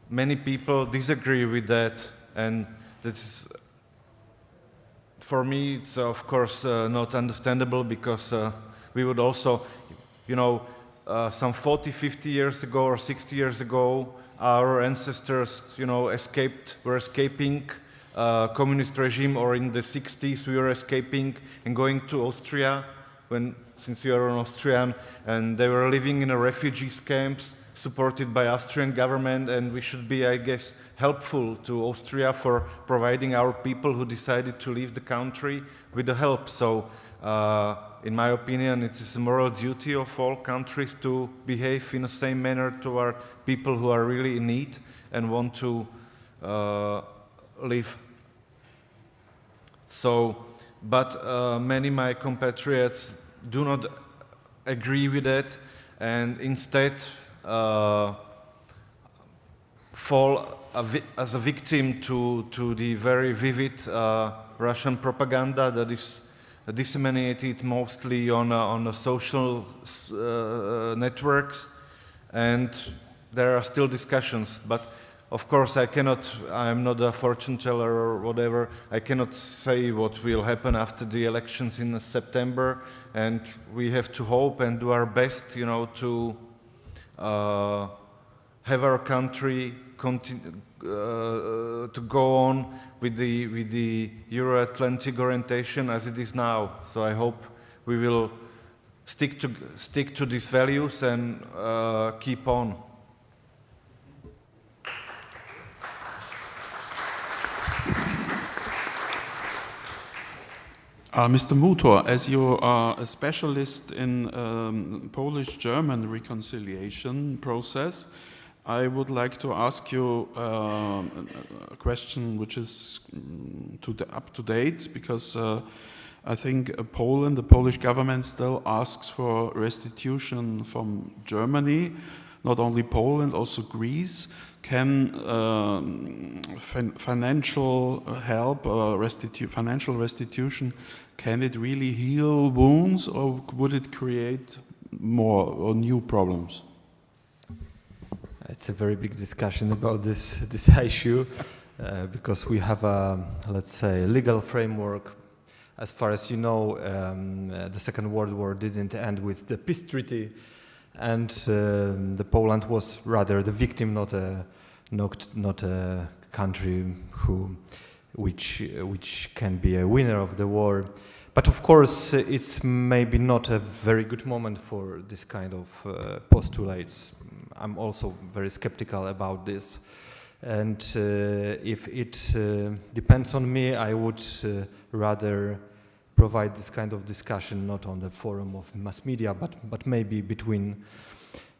many people disagree with that, and that's, for me, it's of course not understandable, because we would also, you know, some 40, 50 years ago or 60 years ago, our ancestors, you know, were escaping communist regime, or in the 60s we were escaping and going to Austria, since you are an Austrian, and they were living in a refugee camps supported by Austrian government, and we should be, I guess, helpful to Austria for providing our people who decided to leave the country with the help. So, in my opinion, it is a moral duty of all countries to behave in the same manner toward people who are really in need and want to live. So, but many of my compatriots do not agree with that, and instead fall as a victim to the very vivid Russian propaganda that is disseminated mostly on the social networks, and there are still discussions. But of course, I am not a fortune teller or whatever. I cannot say what will happen after the elections in September, and we have to hope and do our best, you know, to have our country to go on with the Euro-Atlantic orientation as it is now. So I hope we will stick to these values and keep on. Mr. Mutor, as you are a specialist in Polish-German reconciliation process, I would like to ask you a question which is up to date, because I think Poland, the Polish government, still asks for restitution from Germany. Not only Poland, also Greece. Can financial help or financial restitution, can it really heal wounds, or would it create more or new problems? It's a very big discussion about this issue, because we have a, let's say, legal framework. As far as you know, the Second World War didn't end with the peace treaty, and the Poland was rather the victim, not a country which can be a winner of the war. But of course, it's maybe not a very good moment for this kind of postulates. I'm also very skeptical about this, and if it depends on me, I would rather provide this kind of discussion not on the forum of mass media, but maybe between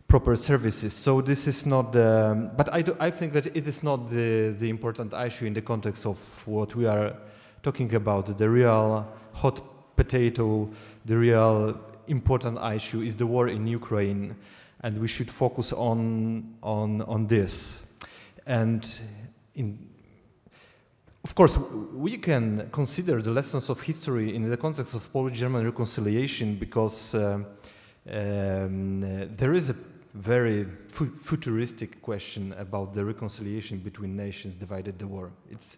proper services. So this is not the, but I think that it is not the important issue in the context of what we are talking about. The real hot potato, the real important issue is the war in Ukraine, and we should focus on this. And of course, we can consider the lessons of history in the context of Polish-German reconciliation, because there is a very futuristic question about the reconciliation between nations divided the war. It's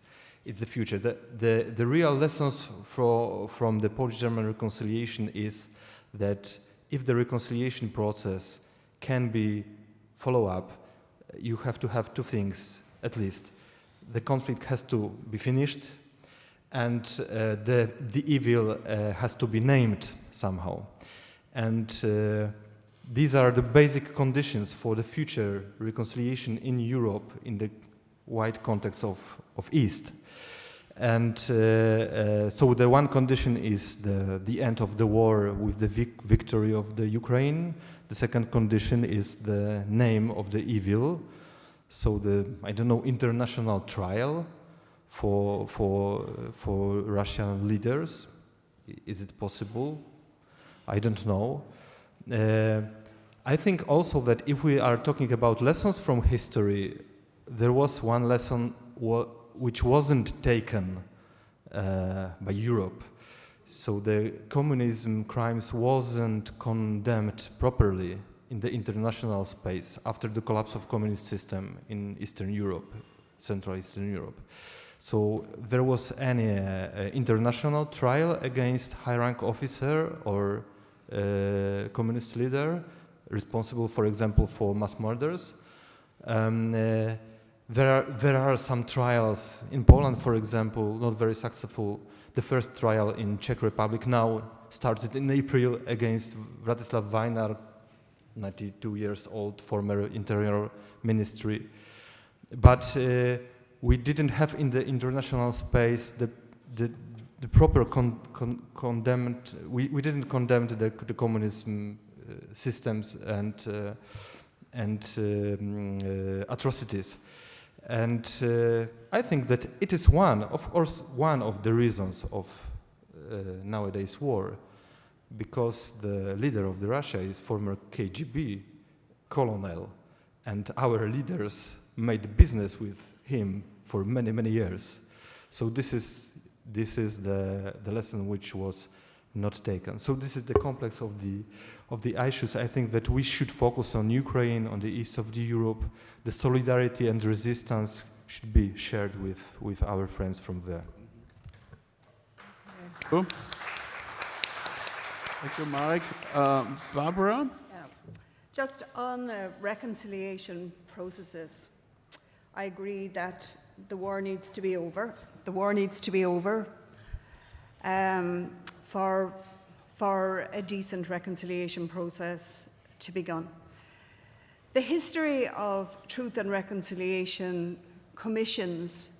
the future. The real lessons from the Polish-German reconciliation is that if the reconciliation process can be follow up, you have to have two things at least. The conflict has to be finished, and the evil has to be named somehow. And these are the basic conditions for the future reconciliation in Europe in the wide context of East. And so the one condition is the end of the war with the victory of the Ukraine. The second condition is the name of the evil. So the, I don't know, international trial for Russian leaders. Is it possible? I don't know. I think also that if we are talking about lessons from history, there was one lesson which wasn't taken by Europe. So the communism crimes wasn't condemned properly in the international space after the collapse of communist system in Eastern Europe, Central Eastern Europe. So there was any international trial against high-rank officer or communist leader responsible, for example, for mass murders. There are some trials in Poland, for example, not very successful. The first trial in Czech Republic now started in April against Vladislav Vajnar, 92 years old, former Interior Ministry. But we didn't have in the international space the proper condemned. We didn't condemn the communism systems and atrocities. And I think that it is one of the reasons of nowadays war, because the leader of the Russia is former KGB colonel, and our leaders made business with him for many years. So this is the lesson which was not taken. So this is the complex of the issues. I think that we should focus on Ukraine, on the east of Europe. The solidarity and resistance should be shared with our friends from there. Cool. Thank you, Marek. Barbara? Yeah. Just on reconciliation processes, I agree that the war needs to be over. The war needs to be over for a decent reconciliation process to begun. The history of truth and reconciliation commissions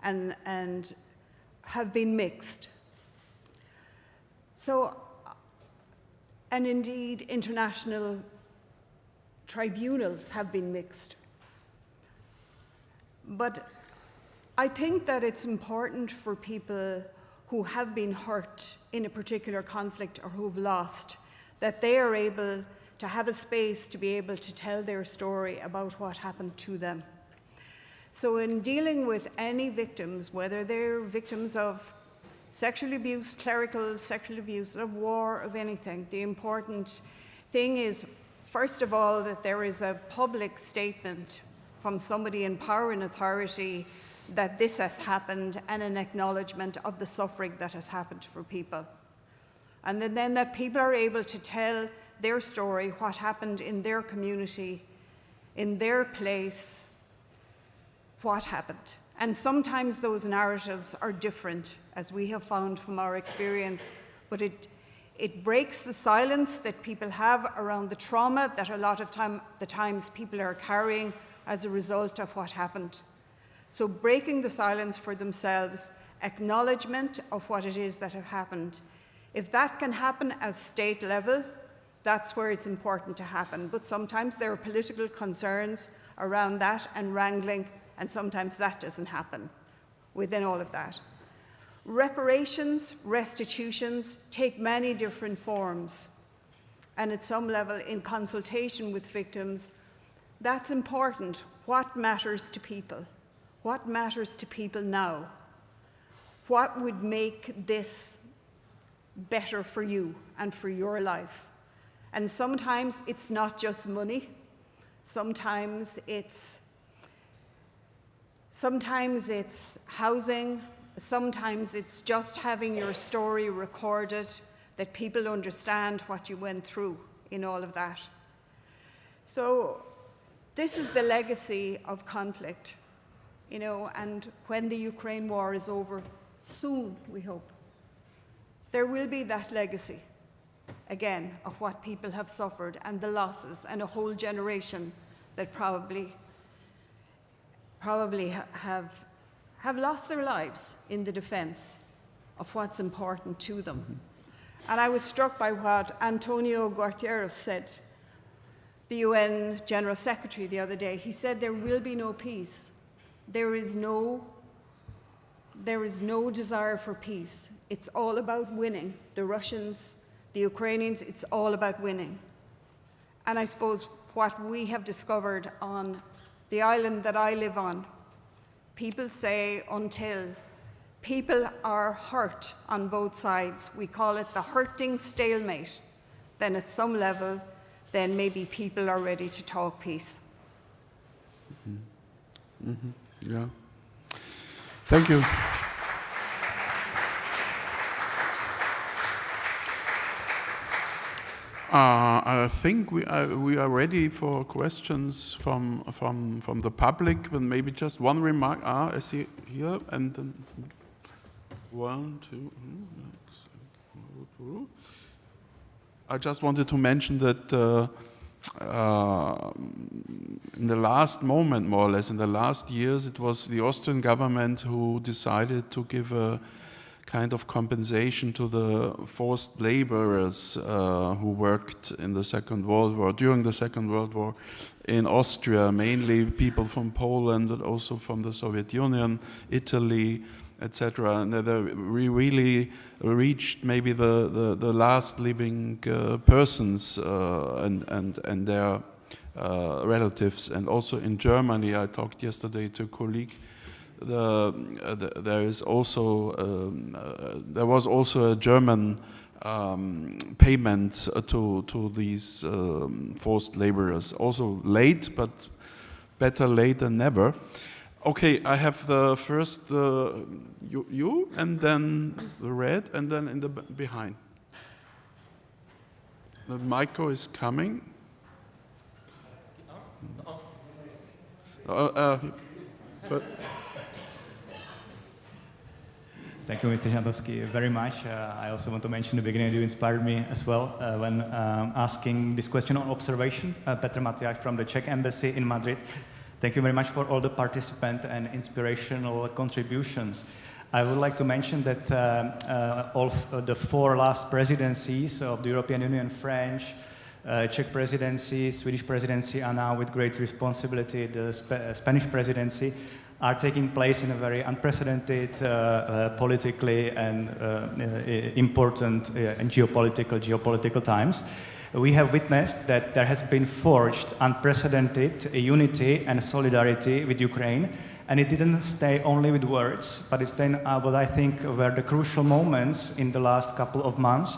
and have been mixed. So, and indeed international tribunals have been mixed. But I think that it's important for people who have been hurt in a particular conflict or who've lost, that they are able to have a space to be able to tell their story about what happened to them. So in dealing with any victims, whether they're victims of sexual abuse, clerical sexual abuse, of war, of anything, the important thing is, first of all, that there is a public statement from somebody in power and authority that this has happened, and an acknowledgement of the suffering that has happened for people. And then that people are able to tell their story, what happened in their community, in their place, what happened. And sometimes those narratives are different, as we have found from our experience, but it breaks the silence that people have around the trauma that a lot of the times people are carrying as a result of what happened. So breaking the silence for themselves, acknowledgement of what it is that have happened. If that can happen at state level, that's where it's important to happen. But sometimes there are political concerns around that and wrangling, and sometimes that doesn't happen within all of that. Reparations, restitutions take many different forms. And at some level, in consultation with victims, that's important. What matters to people? What matters to people now? What would make this better for you and for your life? And sometimes it's not just money. Sometimes it's housing. Sometimes it's just having your story recorded, that people understand what you went through in all of that. So this is the legacy of conflict. And when the Ukraine war is over, soon, we hope, there will be that legacy. again, of what people have suffered and the losses, and a whole generation that probably have lost their lives in the defense of what's important to them. And I was struck by what Antonio Guterres said, the UN General Secretary, the other day. He said there will be no peace. There is no desire for peace. It's all about winning. The Russians, the Ukrainians, it's all about winning. And I suppose what we have discovered on the island that I live on, people say until people are hurt on both sides, we call it the hurting stalemate, then at some level, then maybe people are ready to talk peace. Yeah. Thank you. I think we are ready for questions from the public, but maybe just one remark. I see here, and then 1, 2. I just wanted to mention that in the last moment, more or less, in the last years, it was the Austrian government who decided to give a kind of compensation to the forced laborers who worked in the Second World War, during the Second World War in Austria, mainly people from Poland, but also from the Soviet Union, Italy, etc. And we really reached maybe the last living persons and their relatives. And also in Germany, I talked yesterday to a colleague. There was also a German payment to these forced laborers. Also late, but better late than never. Okay, I have the first you, and then the red, and then in the behind. The micro is coming. Thank you, Mr. Jandowski, very much. I also want to mention the beginning you inspired me as well when asking this question on observation. Petr Matyáš from the Czech Embassy in Madrid. Thank you very much for all the participant and inspirational contributions. I would like to mention that all of the 4 last presidencies of the European Union, French, Czech presidency, Swedish presidency, and now with great responsibility, the Spanish presidency, are taking place in a very unprecedented, politically and important and geopolitical times. We have witnessed that there has been forged unprecedented unity and solidarity with Ukraine, and it didn't stay only with words, but it's then what I think were the crucial moments in the last couple of months.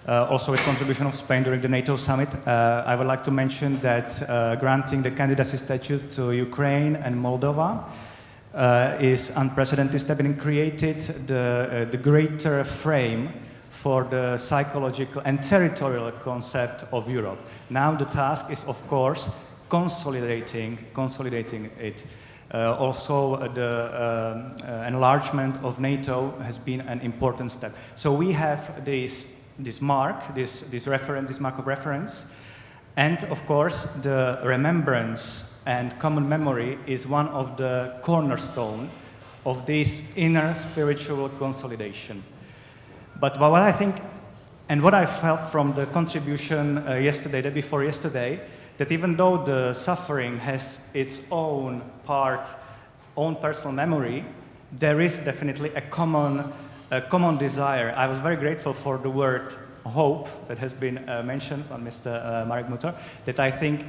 Also with contribution of Spain during the NATO summit. I would like to mention that granting the candidacy statute to Ukraine and Moldova is unprecedented step, and created the greater frame for the psychological and territorial concept of Europe. Now the task is, of course, consolidating it. Also, the enlargement of NATO has been an important step. So we have this mark of reference, and of course the remembrance and common memory is one of the cornerstone of this inner spiritual consolidation. But what I think, and what I felt from the contribution yesterday, day before yesterday, that even though the suffering has its own part, own personal memory, there is definitely a common desire. I was very grateful for the word hope that has been mentioned by Mr. Marek Mutter, that I think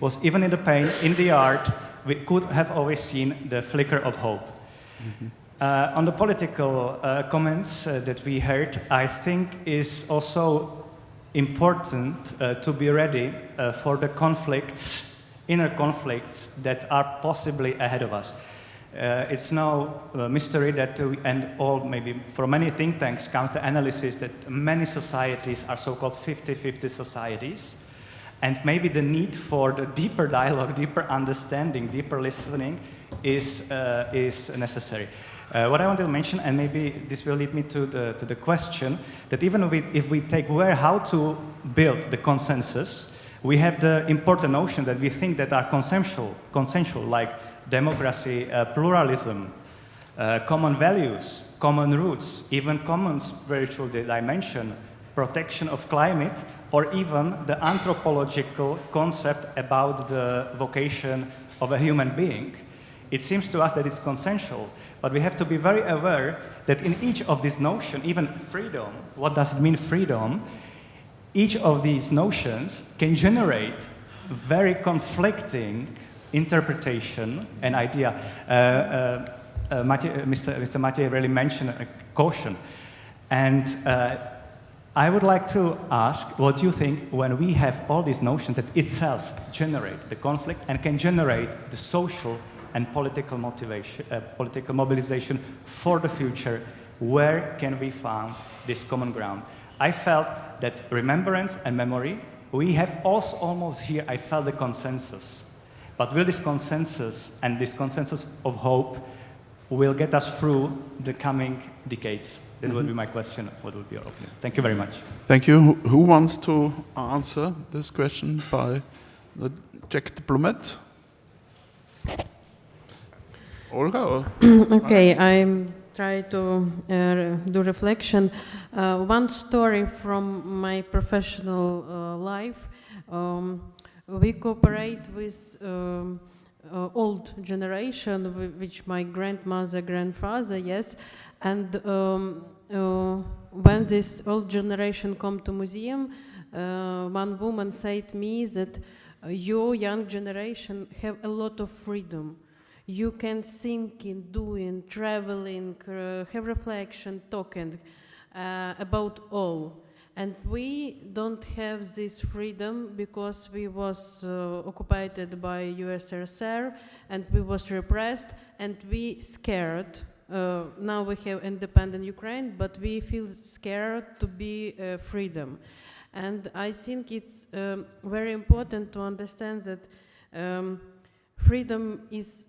was even in the pain, in the art, we could have always seen the flicker of hope. Mm-hmm. On the political comments that we heard, I think is also important to be ready for the conflicts, inner conflicts that are possibly ahead of us. It's no mystery that, and all maybe for many think tanks comes the analysis that many societies are so-called 50-50 societies, and maybe the need for the deeper dialogue, deeper understanding, deeper listening is necessary. What I want to mention, and maybe this will lead me to the question, that even if we take how to build the consensus, we have the important notion that we think that are consensual, like democracy, pluralism, common values, common roots, even common spiritual dimension, protection of climate, or even the anthropological concept about the vocation of a human being. It seems to us that it's consensual, but we have to be very aware that in each of these notions, even freedom, what does it mean freedom? Each of these notions can generate very conflicting interpretation and idea. Mr. Mathieu really mentioned caution. And I would like to ask, what do you think when we have all these notions that itself generate the conflict and can generate the social and political motivation, political mobilization for the future? Where can we find this common ground? I felt that remembrance and memory, we have also almost here, I felt the consensus. But will this consensus and this consensus of hope will get us through the coming decades? This would be my question. What would be your opinion? Thank you very much. Thank you. Who wants to answer this question by the Czech diplomat? Olga? Or? Okay, I try to do reflection. One story from my professional life. We cooperate with old generation, which my grandmother, grandfather, yes. And when this old generation come to museum, one woman said to me that your young generation have a lot of freedom. You can thinking, doing, traveling, have reflection, talking about all. And we don't have this freedom because we was occupied by USSR and we was repressed and we scared. Now we have independent Ukraine, but we feel scared to be freedom. And I think it's very important to understand that freedom is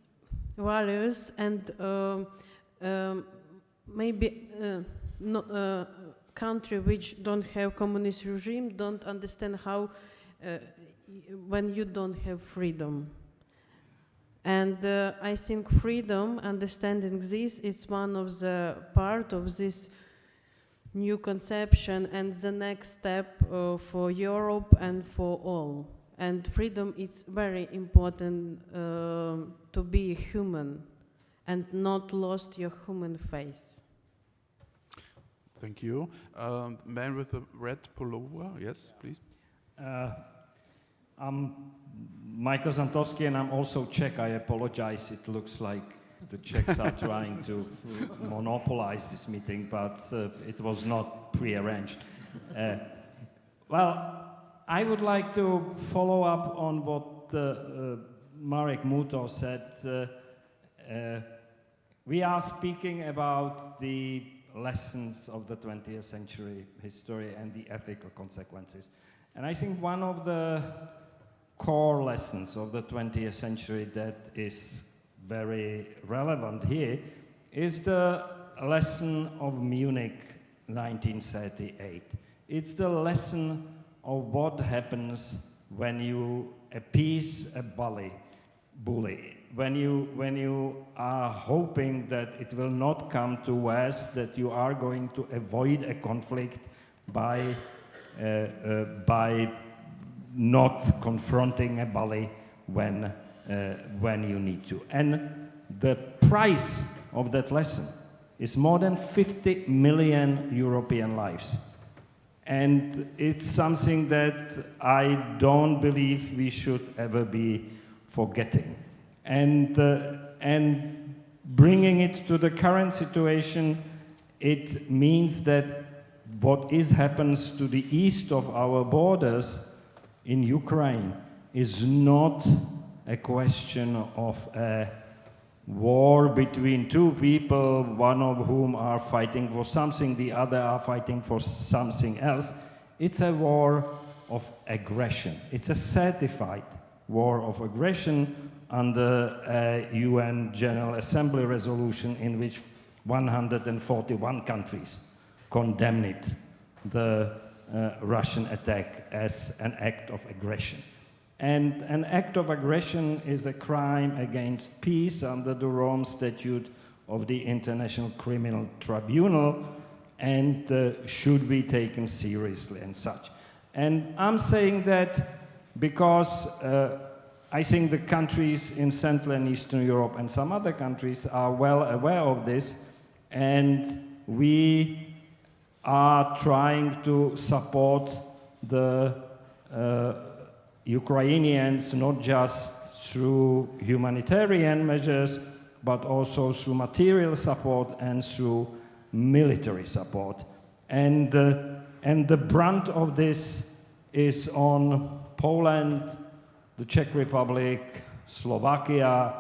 values and maybe country which don't have communist regime don't understand how when you don't have freedom. And I think freedom, understanding this, is one of the part of this new conception and the next step for Europe and for all. And freedom is very important to be human and not lost your human face. Thank you. Man with the red pullover, yes, please. I'm Michael Zantowski and I'm also Czech. I apologize. It looks like the Czechs are trying to monopolize this meeting, but it was not prearranged. Well, I would like to follow up on what Marek Muto said. We are speaking about the lessons of the 20th century history and the ethical consequences. And I think one of the core lessons of the 20th century that is very relevant here is the lesson of Munich 1938. It's the lesson of what happens when you appease a bully, when you are hoping that it will not come to worse, that you are going to avoid a conflict by not confronting a bully when you need to. And the price of that lesson is more than 50 million European lives. And it's something that I don't believe we should ever be forgetting. And bringing it to the current situation, it means that what happens to the east of our borders in Ukraine is not a question of a war between two people, one of whom are fighting for something, the other are fighting for something else. It's a war of aggression. It's a certified war of aggression under a UN General Assembly resolution in which 141 countries condemned the Russian attack as an act of aggression. And an act of aggression is a crime against peace under the Rome Statute of the International Criminal Tribunal, and should be taken seriously and such. And I'm saying that because I think the countries in Central and Eastern Europe and some other countries are well aware of this, and we are trying to support the Ukrainians not just through humanitarian measures, but also through material support and through military support. And the brunt of this is on Poland, the Czech Republic, Slovakia,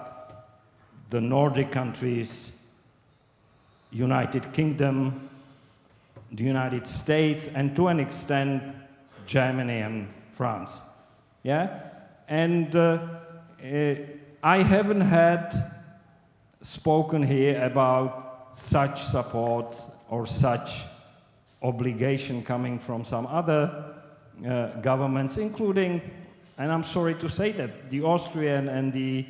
the Nordic countries, United Kingdom, the United States, and to an extent, Germany and France. Yeah? And I haven't had spoken here about such support or such obligation coming from some other governments, including, and I'm sorry to say that, the Austrian and the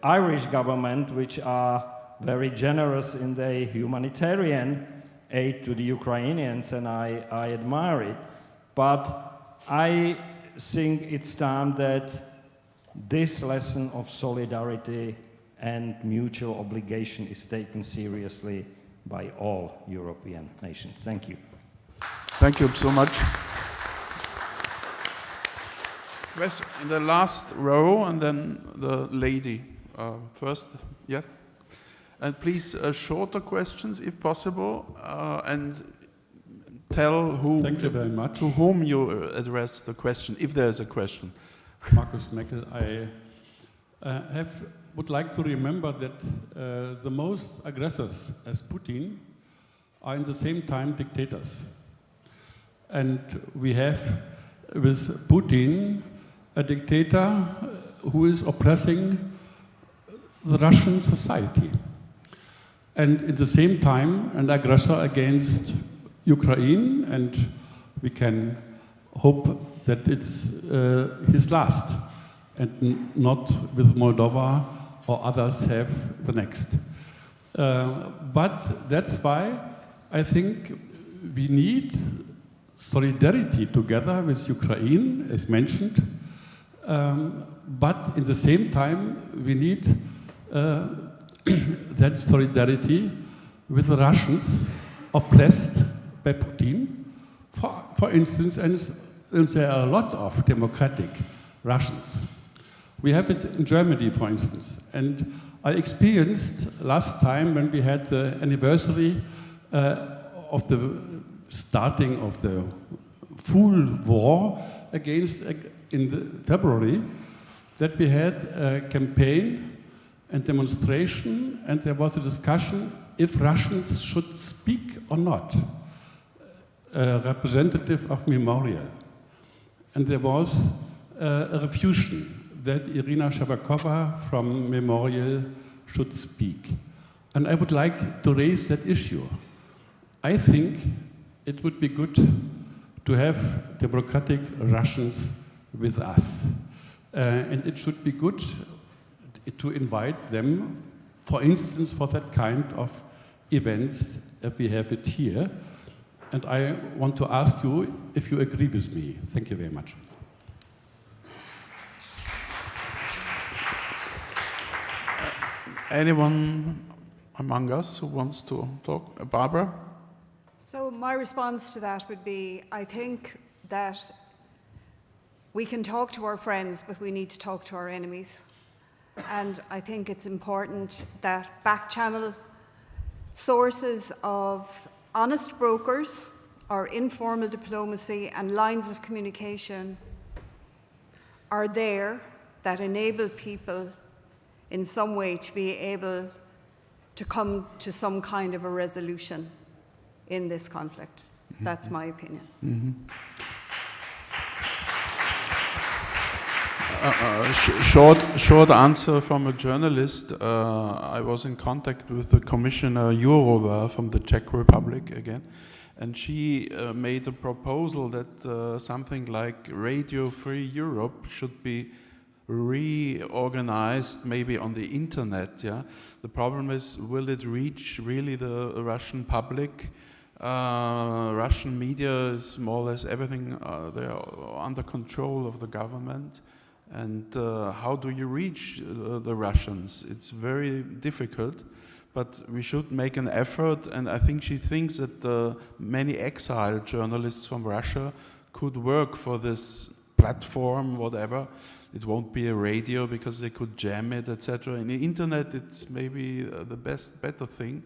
Irish government, which are very generous in their humanitarian aid to the Ukrainians, and I admire it. But I think it's time that this lesson of solidarity and mutual obligation is taken seriously by all European nations. Thank you. Thank you so much. Question in the last row, and then the lady first. Yes. And please, shorter questions if possible, and tell who. Thank you very much. To whom you address the question, if there is a question. Markus Meckel, I would like to remember that the most aggressors, as Putin, are in the same time dictators. And we have with Putin a dictator who is oppressing the Russian society. And at the same time, an aggressor against Ukraine, and we can hope that it's his last, and not with Moldova or others have the next. But that's why I think we need solidarity together with Ukraine, as mentioned, but in the same time we need that solidarity with the Russians oppressed by Putin. For instance, and there are a lot of democratic Russians. We have it in Germany, for instance. And I experienced last time when we had the anniversary of the starting of the full war against, in February, that we had a campaign and demonstration, and there was a discussion if Russians should speak or not. A representative of Memorial. And there was a refusal that Irina Shabakova from Memorial should speak. And I would like to raise that issue. I think it would be good to have democratic Russians with us. And it should be good to invite them, for instance, for that kind of events if we have it here. And I want to ask you if you agree with me. Thank you very much. Anyone among us who wants to talk? Barbara? So my response to that would be, I think that we can talk to our friends, but we need to talk to our enemies. And I think it's important that back-channel sources of honest brokers or informal diplomacy and lines of communication are there that enable people in some way to be able to come to some kind of a resolution in this conflict. Mm-hmm. That's my opinion. Mm-hmm. Short answer from a journalist. I was in contact with the Commissioner Jourova from the Czech Republic again, and she made a proposal that something like Radio Free Europe should be reorganized, maybe on the internet. Yeah, the problem is, will it reach really the Russian public? Russian media is more or less everything. They are under control of the government. And how do you reach the Russians? It's very difficult, but we should make an effort. And I think she thinks that many exiled journalists from Russia could work for this platform, whatever. It won't be a radio because they could jam it, etc. In the internet, it's maybe the better thing.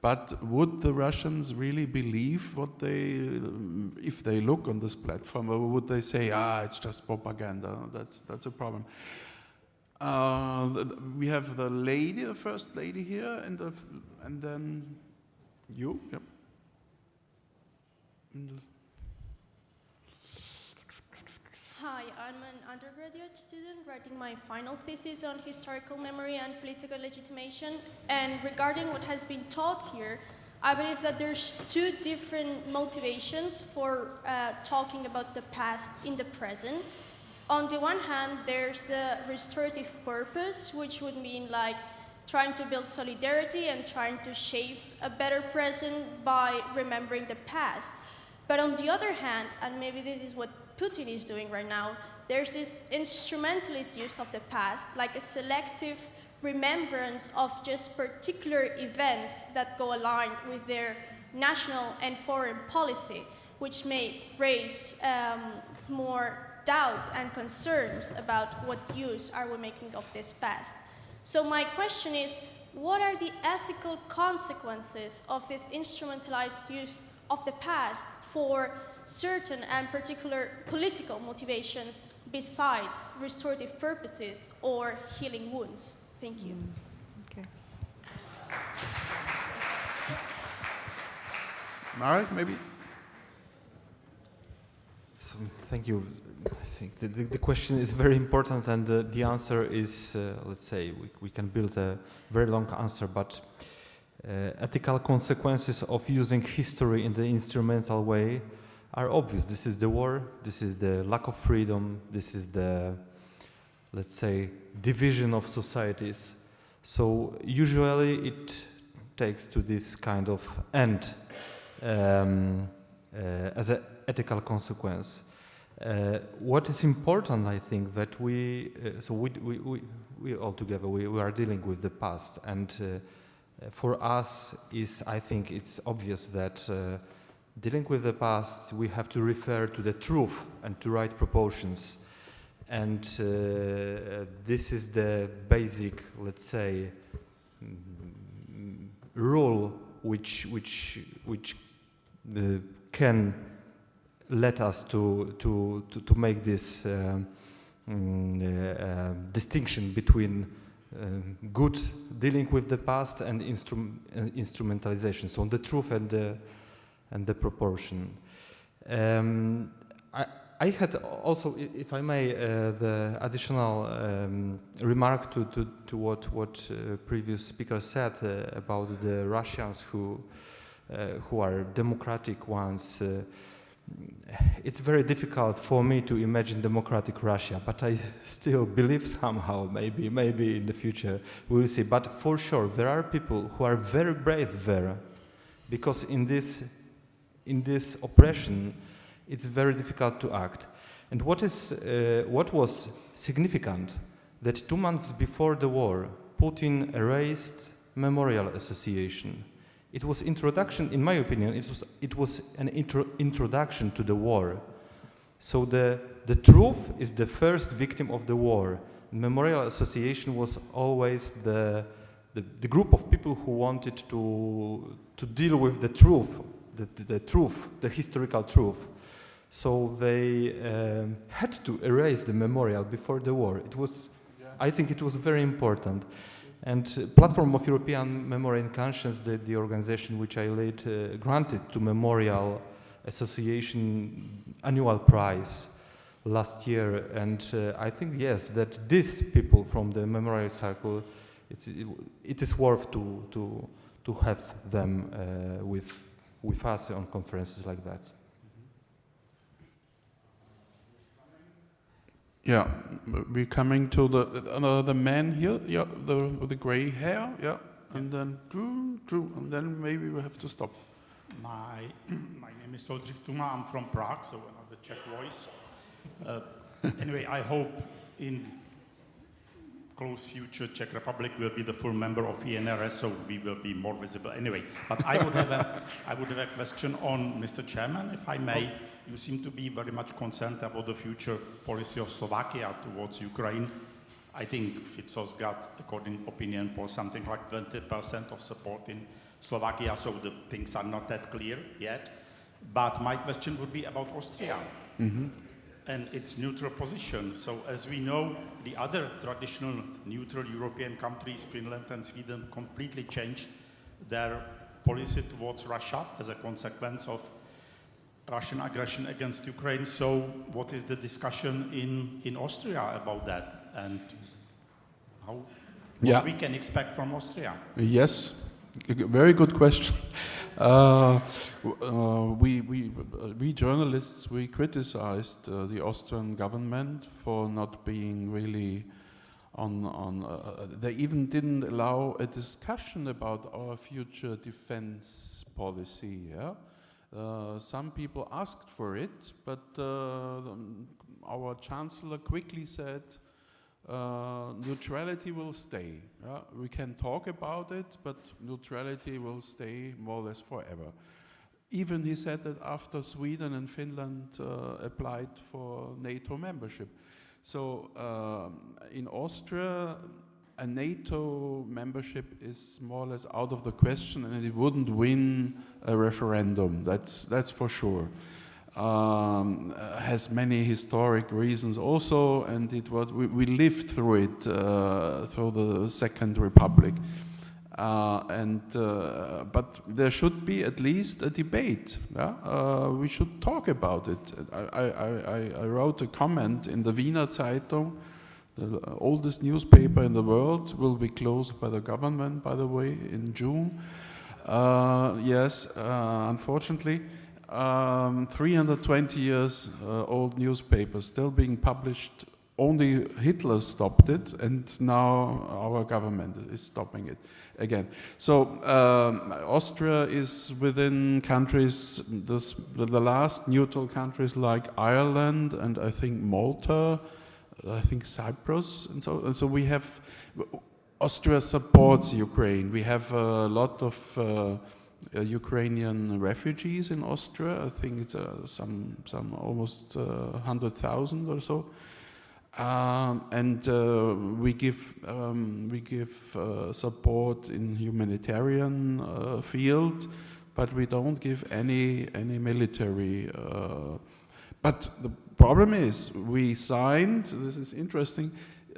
But would the Russians really believe what if they look on this platform, or would they say, it's just propaganda? That's a problem. We have the first lady here, and then you. Yep. Hi, I'm an undergraduate student writing my final thesis on historical memory and political legitimation. And regarding what has been taught here, I believe that there's two different motivations for talking about the past in the present. On the one hand, there's the restorative purpose, which would mean like trying to build solidarity and trying to shape a better present by remembering the past. But on the other hand, and maybe this is what Putin is doing right now, there's this instrumentalist use of the past, like a selective remembrance of just particular events that go aligned with their national and foreign policy, which may raise more doubts and concerns about what use are we making of this past. So my question is, what are the ethical consequences of this instrumentalized use of the past for certain and particular political motivations besides restorative purposes or healing wounds? Thank you. Okay. Marek, maybe? So, thank you. I think the question is very important, and the answer is, let's say, we can build a very long answer, but ethical consequences of using history in the instrumental way are obvious. This is the war, this is the lack of freedom, this is the, let's say, division of societies. So usually it takes to this kind of end as an ethical consequence. What is important, I think, that we all together, we are dealing with the past, and for us I think it's obvious that dealing with the past, we have to refer to the truth and to right proportions. And this is the basic, let's say, rule which can let us to make this distinction between good dealing with the past and instrumentalization. So the truth and the proportion. I had also, if I may, the additional remark to what previous speaker said about the Russians who are democratic ones. It's very difficult for me to imagine democratic Russia, but I still believe somehow, maybe in the future we will see. But for sure, there are people who are very brave there, because in this oppression, it's very difficult to act. And what was significant, that 2 months before the war, Putin erased Memorial Association. It was introduction, in my opinion, it was an introduction to the war. So the truth is the first victim of the war. Memorial Association was always the group of people who wanted to deal with the truth, the historical truth. So they had to erase the memorial before the war. I think it was very important. And Platform of European Memory and Conscience, the organization which I lead, granted to Memorial Association annual prize. last year, and I think yes, that these people from the memorial circle, it is worth to have them with us on conferences like that. Yeah, we're coming to the man here, yeah, with the gray hair, yeah, and then Drew, and then maybe we have to stop. My name is Oldřich Tuma. I'm from Prague, so another Czech voice. Anyway, I hope in close future Czech Republic will be the full member of ENRS, so we will be more visible. Anyway, but I would have a question on Mr. Chairman, if I may. You seem to be very much concerned about the future policy of Slovakia towards Ukraine. I think Fico's got, according to opinion poll, something like 20% of support in Slovakia, so the things are not that clear yet. But my question would be about Austria and its neutral position. So as we know, the other traditional neutral European countries, Finland and Sweden, completely changed their policy towards Russia as a consequence of Russian aggression against Ukraine. So what is the discussion in Austria about that, and what we can expect from Austria? Yes, very good question. We journalists, we criticized the Austrian government for not being really they even didn't allow a discussion about our future defense policy. Yeah? Some people asked for it, but our chancellor quickly said, neutrality will stay. Yeah? We can talk about it, but neutrality will stay more or less forever. Even he said that after Sweden and Finland applied for NATO membership. So in Austria, a NATO membership is more or less out of the question, and it wouldn't win a referendum. That's for sure. Has many historic reasons also, and it was we lived through it through the Second Republic, but there should be at least a debate. Yeah? We should talk about it. I wrote a comment in the Wiener Zeitung. The oldest newspaper in the world will be closed by the government, by the way, in June. Yes, unfortunately. 320 years old newspaper still being published. Only Hitler stopped it, and now our government is stopping it again. So Austria is within countries, the last neutral countries like Ireland and I think Malta, I think Cyprus, and so we have. Austria supports Ukraine. We have a lot of Ukrainian refugees in Austria. I think it's some almost 100,000 or so, and we give support in humanitarian field, but we don't give any military. But the problem is, we signed. This is interesting.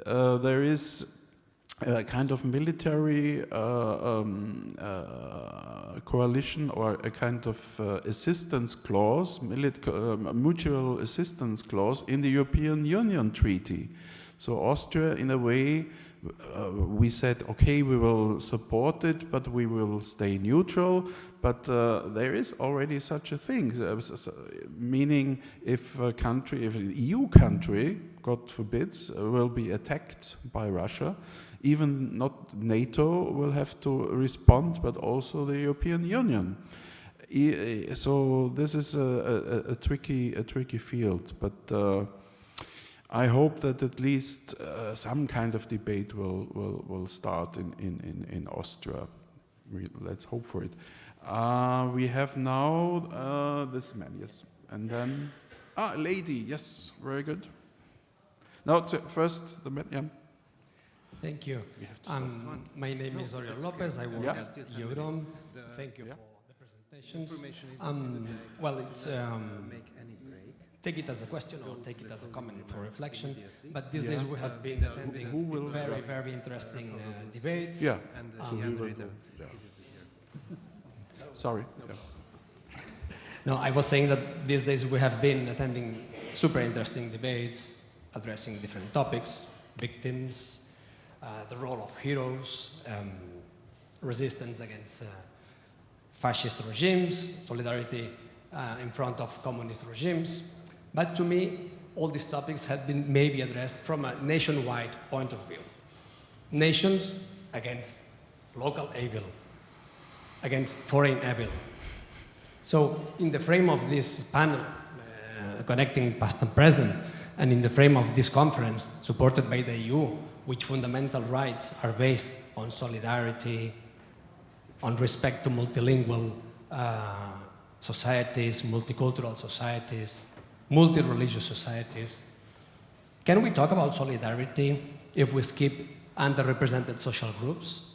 There is a kind of military coalition or a kind of assistance clause, mutual assistance clause in the European Union Treaty. So Austria, in a way, we said, okay, we will support it, but we will stay neutral. But there is already such a thing, meaning if an EU country, God forbids, will be attacked by Russia, even not NATO will have to respond, but also the European Union. So this is a tricky field, but I hope that at least some kind of debate will start in Austria. Let's hope for it. We have now this man, yes, and then lady, yes, very good. Now first the man, yeah. Thank you. My name is Oriol Lopez. I work at EUROM. Thank you for the presentations. Well, it's take it as a question or take it as a comment for reflection. But these days we have been attending very interesting debates. Yeah. Sorry. No, I was saying that these days we have been attending super interesting debates addressing different topics, victims, the role of heroes, resistance against fascist regimes, solidarity in front of communist regimes. But to me, all these topics have been maybe addressed from a nationwide point of view. Nations against local evil, against foreign evil. So in the frame of this panel, connecting past and present, and in the frame of this conference, supported by the EU, which fundamental rights are based on solidarity, on respect to multilingual societies, multicultural societies, multi-religious societies. Can we talk about solidarity if we skip underrepresented social groups?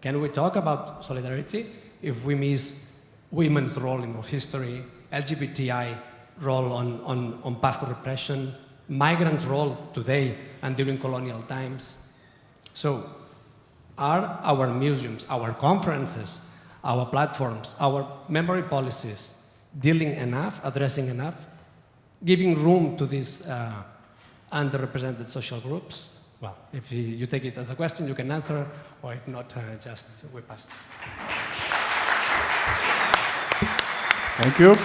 Can we talk about solidarity if we miss women's role in our history, LGBTI role on past repression, migrants' role today and during colonial times? So, are our museums, our conferences, our platforms, our memory policies dealing enough, addressing enough, giving room to these underrepresented social groups? Well, if you take it as a question, you can answer, or if not, just we pass. Thank you.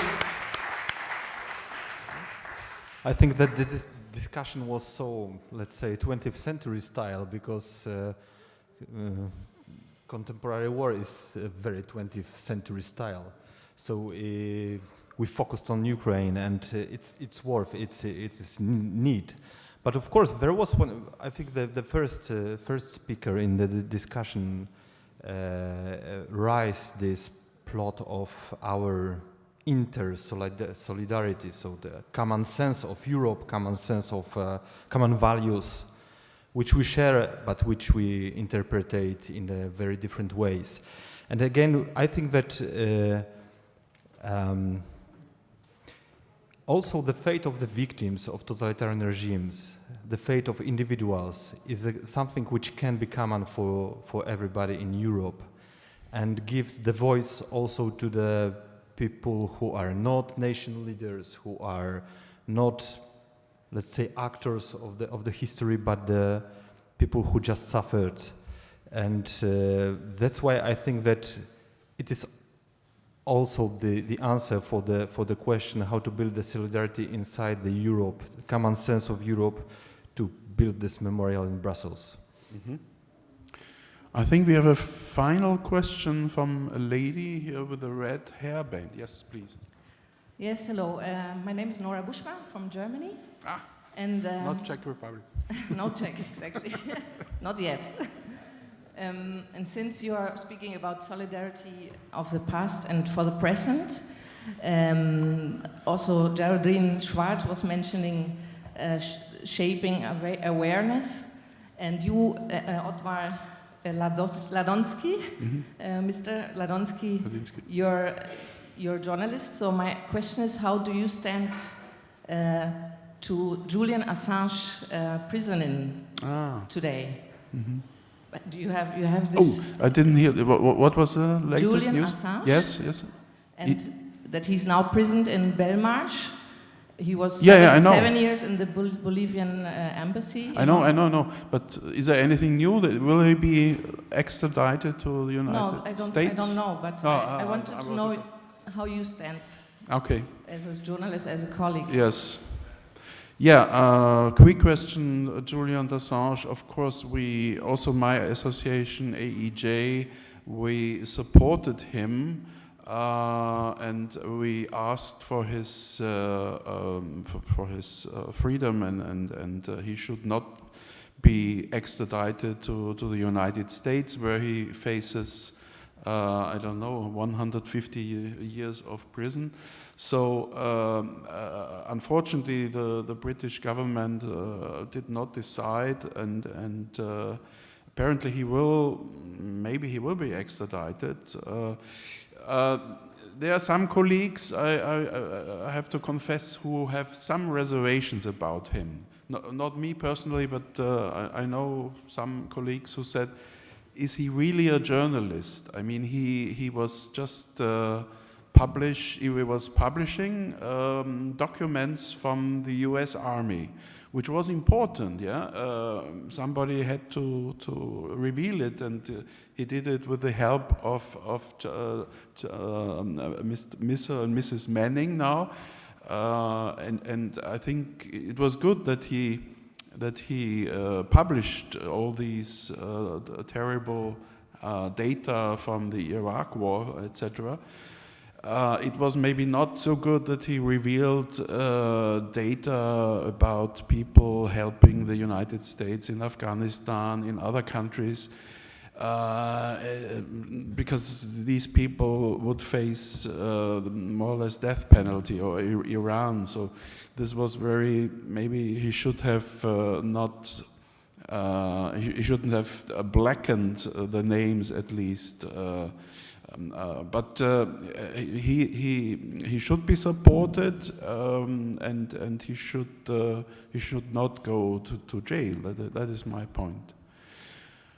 I think that this discussion was so, let's say, 20th century style, because contemporary war is a very 20th century style. So we focused on Ukraine, and it's worth it is need. But of course, there was one. I think the first speaker in the discussion raised this plot of our solidarity, so the common sense of Europe, common sense of common values, which we share, but which we interpret in very different ways. And again, I think that also the fate of the victims of totalitarian regimes, the fate of individuals, is something which can be common for everybody in Europe, and gives the voice also to the people who are not nation leaders, who are not, let's say, actors of the history, but the people who just suffered. And that's why I think that it is also the answer for the question how to build the solidarity inside the Europe, the common sense of Europe, to build this memorial in Brussels. Mm-hmm. I think we have a final question from a lady here with a red hairband. Yes, please. Yes, hello. My name is Nora Buschmann from Germany. And not Czech Republic. Not Czech, exactly. Not yet. And since you are speaking about solidarity of the past and for the present, also Geraldine Schwartz was mentioning shaping awareness, and you, Otmar Ladonsky, Mr. Ladonsky, you're a journalist. So my question is, how do you stand to Julian Assange prison today? Mm-hmm. Do you have this? Oh, I didn't hear. What was the latest Julian news? Assange? Yes. And that he's now prisoned in Belmarsh. He was I know. 7 years in the Bolivian embassy. I know. But is there anything new? Will he be extradited to the United States? I don't know. But I wanted to know how you stand. Okay. As a journalist, as a colleague. Yes. Yeah, quick question, Julian Assange. Of course, we also, my association, AEJ, we supported him and we asked for his freedom, and he should not be extradited to the United States, where he faces, 150 years of prison. So, unfortunately, the British government did not decide, and apparently maybe he will be extradited. There are some colleagues, I have to confess, who have some reservations about him. Not me personally, but I know some colleagues who said, is he really a journalist? I mean, he was just he was publishing documents from the US Army, which was important, yeah? Somebody had to reveal it, and he did it with the help of Mr. and Mrs. Manning now. And I think it was good that he published all these terrible data from the Iraq War, etc. It was maybe not so good that he revealed data about people helping the United States in Afghanistan, in other countries, because these people would face more or less death penalty, or Iran. So this was maybe he should have he shouldn't have blackened the names at least. But he should be supported, and he should not go to jail. That is my point.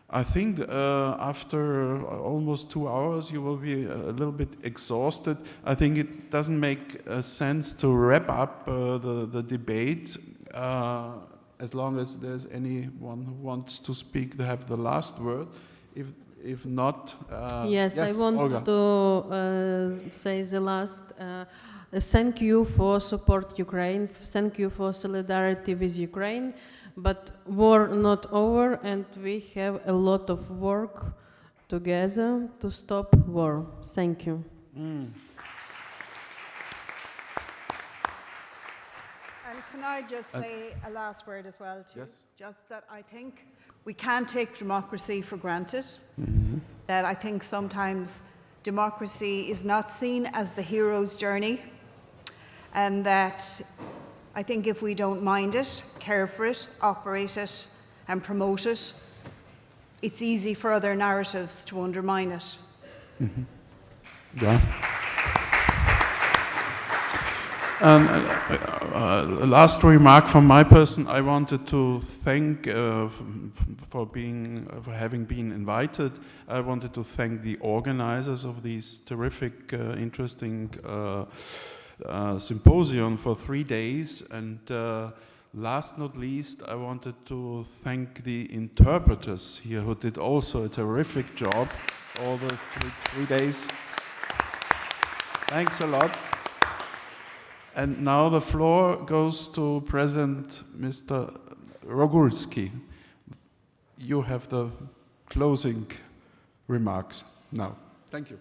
I think after almost 2 hours you will be a little bit exhausted. I think it doesn't make sense to wrap up the debate. As long as there's anyone who wants to speak, they have the last word. If not, yes, I want Olga. to say the last. Thank you for support Ukraine. Thank you for solidarity with Ukraine. But war not over, and we have a lot of work together to stop war. Thank you. And can I just say a last word as well, too? Yes. Just that I think we can't take democracy for granted. That I think sometimes democracy is not seen as the hero's journey, and that I think if we don't mind it, care for it, operate it, and promote it, it's easy for other narratives to undermine it. Yeah. Last remark from my person. I wanted to thank for having been invited. I wanted to thank the organizers of these terrific, interesting symposium for 3 days, and last not least, I wanted to thank the interpreters here who did also a terrific job all the three days. Thanks a lot. And now the floor goes to President Mr. Rogulski. You have the closing remarks now. Thank you.